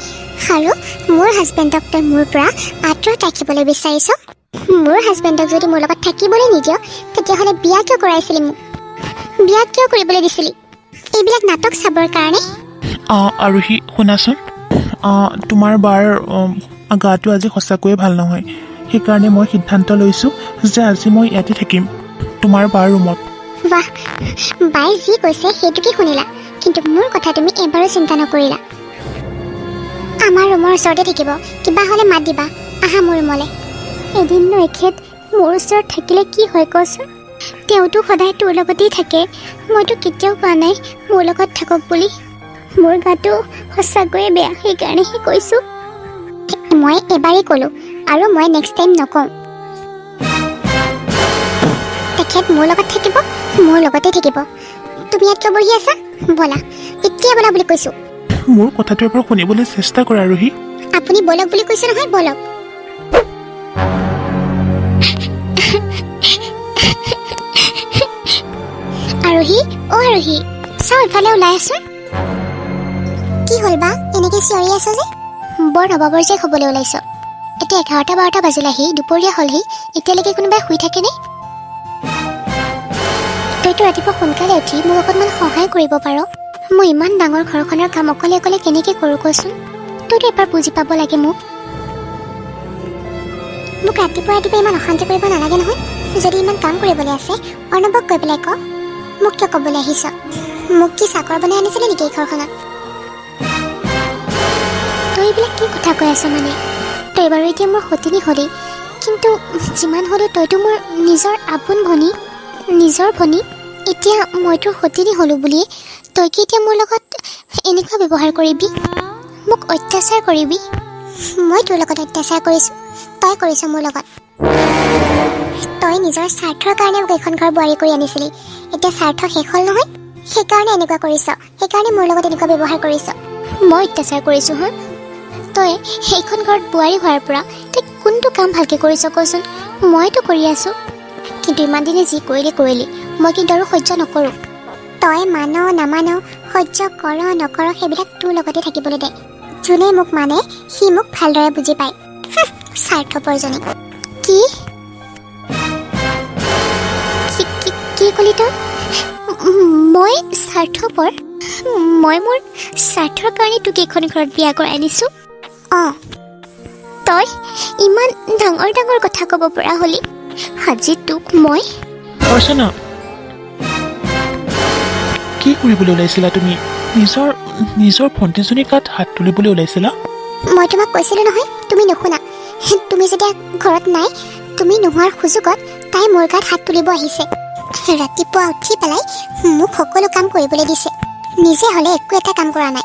আৰু মোৰ হাজবেণ্ডক তই মোৰ পৰা আঁতৰত ৰাখিবলৈ বিচাৰিছ মোৰ হাজবেণ্ডক যদি মোৰ লগত থাকিবলৈ নিদিয় তেতিয়াহ'লে বিয়া কিয় কৰাইছিলি মোক বিয়া কিয় কৰিবলৈ দিছিলি এইবিলাক নাটক চাবৰ কাৰণে আৰু সি শুনাচোন তোমাৰ বাৰ গাটো আজি সঁচাকৈয়ে ভাল নহয় সেইকাৰণে মই সিদ্ধান্ত লৈছোঁ যে আজি মই ইয়াতে থাকিম তোমাৰ বাৰ ৰুমত বাহ বাই যি কৈছে সেইটোকে শুনিলা কিন্তু মোৰ কথা তুমি এবাৰো চিন্তা নকৰিলা আমাৰ ৰুমৰ ওচৰতে থাকিব কিবা হ'লে মাত দিবা আহা মোৰ ৰুমলৈ এদিননো এখেত মোৰ ওচৰত থাকিলে কি হয় কচোন তেওঁতো সদায় তোৰ লগতেই থাকে মইতো কেতিয়াও কোৱা নাই মোৰ লগত থাকক বুলি মোৰ গাটো সঁচাকৈয়ে বেয়া সেইকাৰণেহে কৈছোঁ মই এবাৰেই ক'লোঁ আৰু মই নেক্সট টাইম নকওঁ তেখেত মোৰ লগত থাকিব মোৰ লগতে থাকিব তুমি ইয়াত কিয় বহি আছা ব'লা এতিয়া ব'লা বুলি কৈছোঁ মোৰ কথাটো এবাৰ শুনিবলৈ চেষ্টা কৰা ৰোহী আপুনি ব'লক বুলি কৈছে নহয় ব'লক আৰোহী অ আৰোহী চাওঁ ইফালে ওলাই আছোন কি হ'ল বা এনেকৈ চিঞৰি আছ যে বৰ নবাবৰ যে হ'বলৈ ওলাইছ এতিয়া 11-12 বাজিলাহি দুপৰীয়া হ'লহি এতিয়ালৈকে কোনোবাই শুই থাকেনে ৰাতিপুৱা সোনকালে উঠি মোক অকণমান সহায় কৰিব পাৰ? মই ইমান ডাঙৰ ঘৰখনৰ কাম অকলে অকলে কেনেকৈ কৰোঁ কচোন? তইতো এবাৰ বুজি পাব লাগে মোক ৰাতিপুৱা ইমান অশান্তি কৰিব নালাগে নহয়। যদি ইমান কাম কৰিবলৈ আছে অৰ্ণৱক কৈ পেলাই ক। মোক কিয় ক'বলৈ আহিছ? মোক কি চাকৰ বনাই আনিছিলে নেকি এই ঘৰখনত? তই এইবিলাক কি কথা কৈ আছ মানে? তই বাৰু এতিয়া মোৰ সতিনী হ'লি, কিন্তু যিমান হ'লেও তইতো মোৰ নিজৰ আপোন ভনী, নিজৰ ভনী। এতিয়া মই তোৰ সতিনী হ'লোঁ বুলিয়ে তই কি এতিয়া মোৰ লগত এনেকুৱা ব্যৱহাৰ কৰিবি? মোক অত্যাচাৰ কৰিবি? মই তোৰ লগত অত্যাচাৰ কৰিছোঁ, তই কৰিছ মোৰ লগত। তই নিজৰ স্বাৰ্থৰ কাৰণে মোক এইখন ঘৰ বোৱাৰী কৰি আনিছিলি। এতিয়া স্বাৰ্থ শেষ হ'ল নহয়, সেইকাৰণে এনেকুৱা কৰিছ, সেইকাৰণে মোৰ লগত এনেকুৱা ব্যৱহাৰ কৰিছ। মই অত্যাচাৰ কৰিছোঁ হা? তই সেইখন ঘৰত বোৱাৰী হোৱাৰ পৰা তই কোনটো কাম ভালকৈ কৰিছ কচোন? মইতো কৰি আছোঁ, কিন্তু ইমান দিনে যি কৰিলি মই কিন্তু আৰু সহ্য নকৰোঁ। তই মান নামান, সহ্য কৰ নকৰ সেইবিলাক তোৰ লগতে থাকিবলৈ দে। যোনে মোক মানে সি মোক ভালদৰে বুজি পায়। স্বাৰ্থপৰজনী। কি ক'লি তই? মই স্বাৰ্থপৰ? মই মোৰ স্বাৰ্থৰ কাৰণে তোক এইখন ঘৰত বিয়া কৰাই আনিছোঁ? অঁ, তই ইমান ডাঙৰ ডাঙৰ কথা ক'ব পৰা হ'লি। আজি তোক মই অৰ্চনা, কি কৰিবলৈ ওলাইছিলা তুমি? নিজৰ ভণ্টিজনীৰ গাত হাত তুলিবলৈ ওলাইছিলা? মই তোমাক কৈছিলোঁ নহয়, তুমি নুশুনা। তুমি যেতিয়া ঘৰত নাই, তুমি নোহোৱাৰ সুযোগত তাই মোৰ গাত হাত তুলিব আহিছে। ৰাতিপুৱা উঠি পেলাই মোক সকলো কাম কৰিবলৈ দিছে, নিজে হ'লে একো এটা কাম কৰা নাই।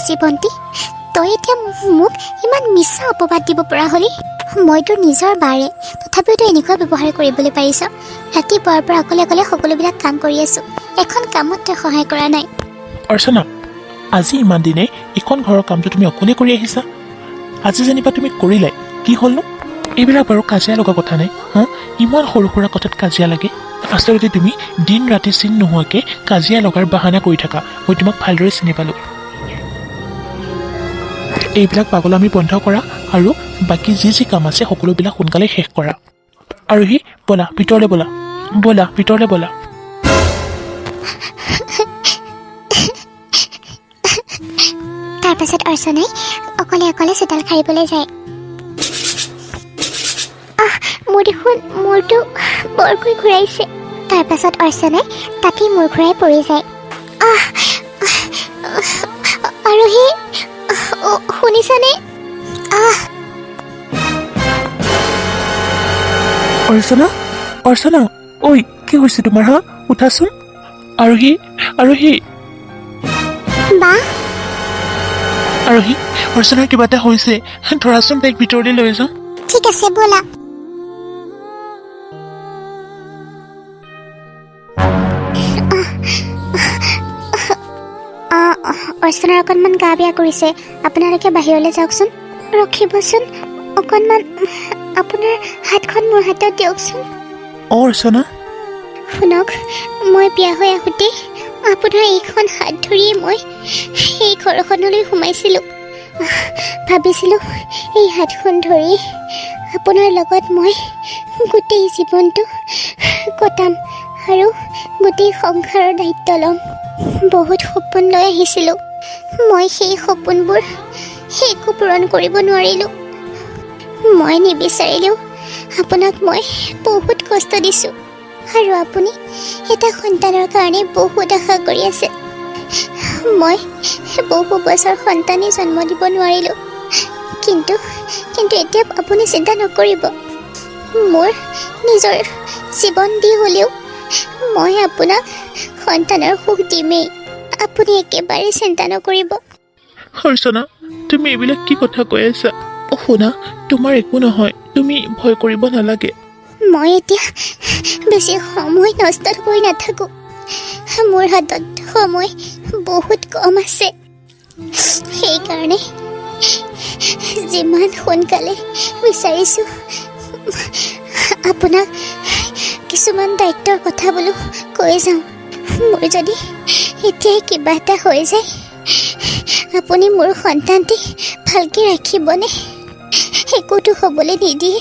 চি ভণ্টি, তই এতিয়া মোক ইমান মিছা অপবাদ দিব পৰা হ'লি? মই তোৰ নিজৰ বাৰে, তথাপিও তই এনেকুৱা ব্যৱহাৰ কৰিবলৈ পাৰিছ? ৰাতিপুৱাৰ পৰা অকলে অকলে সকলোবিলাক কাম কৰি আছোঁ, এখন কামত তই সহায় কৰা নাই। অৰ্চনা, আজি ইমান দিনে এইখন ঘৰৰ কামটো তুমি অকলে কৰি আহিছা। আজি যেনিবা তুমি কৰিলাই, কি হ'লনো? এইবিলাক বাৰু কাজিয়া লগা কথা নাই হা? ইমান সৰু সুৰা কথাত কাজিয়া লাগে? আচলতে তুমি দিন ৰাতি চিন নোহোৱাকৈ কাজিয়া লগাৰ বাহানা কৰি থাকা। মই তোমাক ভালদৰে চিনি পালোঁ। এইবিলাক পাগলামি বন্ধ কৰা আৰু বাকী যি কাম আছে সকলোবিলাক সোনকালে শেষ কৰা। আৰু সি ব'লা ভিতৰলৈ ব'লা। তাৰপাছত অৰ্চনাই অকলে অকলে চোতাল সাৰিবলৈ যায়। মোৰ দেখোন মূৰটো বৰকৈ ঘূৰাইছে। তাৰপাছত অৰ্চনাই তাতেই মূৰ ঘূৰাই পৰি যায়। আৰু সি শুনিছানে? অৰ্চনা, ঐ কি হৈছে তোমাৰ হা? উঠাচোন। আৰু সি বা অৰ্চনাৰ কিবা এটা হৈছে, ধৰাচোন তাইক ভিতৰলৈ লৈ যাওঁ। ঠিক আছে ব'লা। অৰ্চনাৰ অকণমান গা বেয়া কৰিছে, আপোনালোকে বাহিৰলৈ যাওকচোন। ৰখিবচোন অকণমান, আপোনাৰ হাতখন মোৰ হাতত দিয়কচোন। অৰ্চনা, শুনক, মই বিয়া হৈ আহোঁতে আপোনাৰ এইখন হাত ধৰিয়ে মই সেই ঘৰখনলৈ সোমাইছিলোঁ। ভাবিছিলোঁ এই হাতখন ধৰি আপোনাৰ লগত মই গোটেই জীৱনটো কটাম আৰু গোটেই সংসাৰৰ দায়িত্ব ল'ম। বহুত সপোন লৈ আহিছিলোঁ, মই সেই সপোনবোৰ একো পূৰণ কৰিব নোৱাৰিলোঁ। মই নিবিচাৰিলেও আপোনাক মই বহুত কষ্ট দিছোঁ, আৰু আপুনি এটা সন্তানৰ কাৰণে বহুত আশা কৰি আছে। মই বহু বছৰ সন্তানেই জন্ম দিব নোৱাৰিলোঁ, কিন্তু এতিয়া আপুনি চিন্তা নকৰিব। মোৰ নিজৰ জীৱন দি হ'লেও মই আপোনাক সন্তানৰ সুখ দিমেই, আপুনি একেবাৰে চিন্তা নকৰিব। অৰ্চনা, তুমি এইবিলাক কি কথা কৈ আছা? শুনা, তোমাৰ একো নহয়, তুমি ভয় কৰিব নালাগে। মই এতিয়া বেছি সময় নষ্ট কৰি নাথাকোঁ, মোৰ হাতত সময় বহুত কম আছে। সেইকাৰণে যিমান সোনকালে বিচাৰিছোঁ আপোনাক কিছুমান দায়িত্বৰ কথা বোলো কৈ যাওঁ। মোৰ যদি এতিয়াই কিবা এটা হৈ যায়, আপুনি মোৰ সন্তানটি ভালকৈ ৰাখিবনে? একোতো হ'বলৈ নিদিয়ে।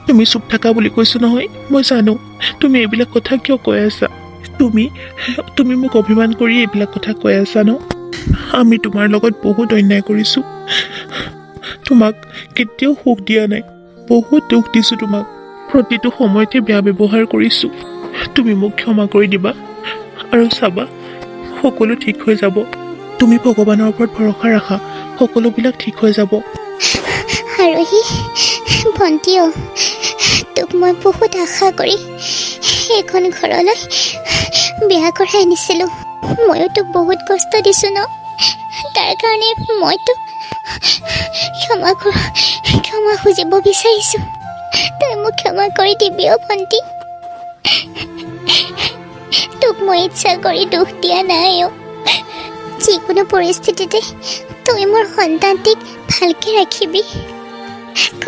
তুমি চুপ থাকা বুলি কৈছো নহয়, মই জানো তুমি এইবিলাক কথা কিয় কৈ আছা। তুমি মোক অভিমান কৰি এইবিলাক কথা কৈ আছা ন? আমি তোমাৰ লগত বহুত অন্যায় কৰিছোঁ। তোমাক কেতিয়াও সুখ দিয়া নাই, বহুত দুখ দিছোঁ তোমাক। প্ৰতিটো সময়তে বেয়া ব্যৱহাৰ কৰিছোঁ। তুমি মোক ক্ষমা কৰি দিবা আৰু চাবা, সকলো ঠিক হৈ যাব। তুমি ভগৱানৰ ওপৰত ভৰসা ৰাখা, সকলোবিলাক ঠিক হৈ যাব। আৰোহী ভণ্টিও, তোক মই বহুত আশা কৰি এইখন ঘৰলৈ বিয়া কৰাই আনিছিলোঁ। ময়ো তোক বহুত কষ্ট দিছোঁ ন, তাৰ কাৰণে মই তোক ক্ষমা খুজিব বিচাৰিছোঁ। তই মোক ক্ষমা কৰি দিবি অ' ভণ্টি। তোক মই ইচ্ছা কৰি দুখ দিয়া নাই অ'। যিকোনো পৰিস্থিতিতে তই মোৰ সন্তানটিক ভালকে ৰাখিবি। ক,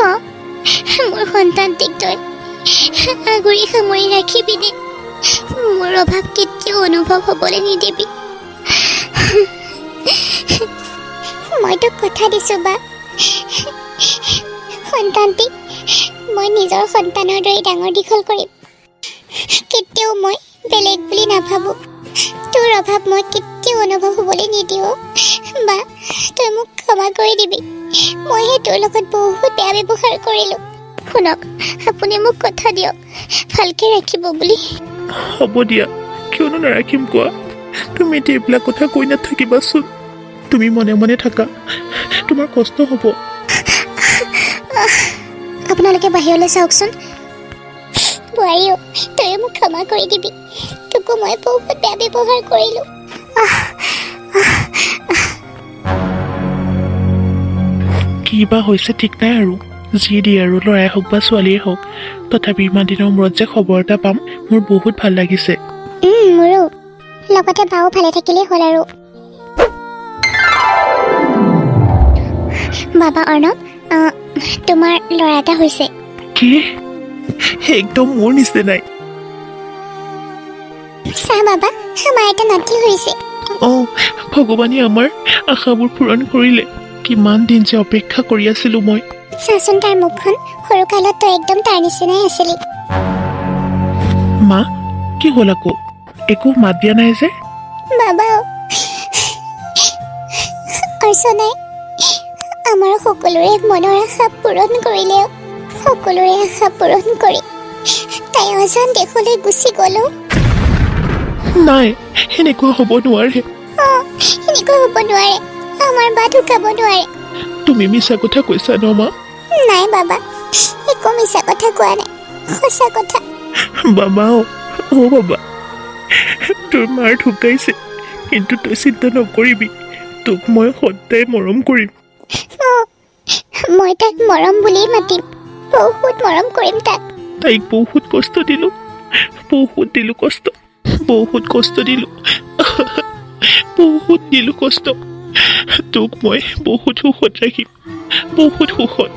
মোৰ সন্তানটিক তই আগুৰি সামৰি ৰাখিবি দে। মোৰ অভাৱ কেতিয়াও অনুভৱ হ'বলৈ নিদিবি। মই তোক কথা দিছোঁ বা, সন্তানটিক মই নিজৰ সন্তানৰ দৰে ডাঙৰ দীঘল কৰিম। কেতিয়াও মই বেলেগ বুলি নাভাবোঁ। তোৰ অভাৱ মই কেতিয়াও অনুভৱ হ'বলৈ নিদিওঁ বা, তই মোক ক্ষমা কৰি দিবি। মইহে তোৰ লগত বহুত বেয়া ব্যৱহাৰ কৰিলোঁ। শুনক, আপুনি মোক কথা দিয়ক ভালকে ৰাখিব বুলি। হ'ব দিয়া, কিয়নো নাৰাখিম কোৱা? তুমি এতিয়া এইবিলাক কথা কৈ নাথাকিবাচোন। তুমি মনে মনে থাকা, তোমাৰ কষ্ট হ'ব। আপোনালোকে বাহিৰলৈ চাওকচোন। বোৱাৰীও, তই মোক ক্ষমা কৰি দিবি। তোকো মই বহুত বেয়া ব্যৱহাৰ কৰিলোঁ। কি বা হৈছে ঠিক নাই আৰু। যি দিয়ে আৰু, ল'ৰাই হওক বা ছোৱালীয়ে হওক, তথাপি ইমান দিনৰ মূৰত যে খবৰ এটা পাম, মোৰ বহুত ভাল লাগিছে। মোৰো লগতে বাও ভালে থাকিলেই হ'ল আৰু। বাবা অৰ্ণৱ, তোমাৰ ল'ৰা এটা হৈছে। কি? একদম মোৰ নিচিনাই। চা বাবা, আমাৰ এটা নাতি হৈছে। অঁ, ভগৱানে আমাৰ আশাবোৰ পূৰণ কৰিলে। কিমান দিন যে অপেক্ষা কৰি আছিলোঁ মই। চাচোন তাৰ মুখখন, সৰুকালত তই একদম তাৰ নিচিনাই আছিলি। মা, কি হ'ল আকৌ? একো মাত দিয়া নাই যে? বাবা অৰ্চনাই আমাৰ সকলোৰে মনৰ আশা পূৰণ কৰিলে। সকলোৰে আশা পূৰণ কৰি তাই অজান দেশলৈ গুচি গ'লো। নাই, সেনেকুৱা হ'ব নোৱাৰে। এনেকুৱা হ'ব নোৱাৰে। আমাৰ বা ঢুকাব নোৱাৰে। তুমি মিছা কথা কৈছা ন মা? নাই বাবা, একো মিছা কথা কোৱা নাই, সঁচা কথা। বাবা, অ বাবা, তোৰ মাৰ ঢুকাইছে, কিন্তু তই চিন্তা নকৰিবি। তোক মই সদায় মৰম কৰিম। মই তাক মৰম বুলিয়েই মাতিম। বহুত মৰম কৰিম তাক। তাইক বহুত কষ্ট দিলোঁ, বহুত কষ্ট দিলোঁ, বহুত দিলোঁ কষ্ট। তোক মই বহুত সুখত ৰাখিম, বহুত সুখত।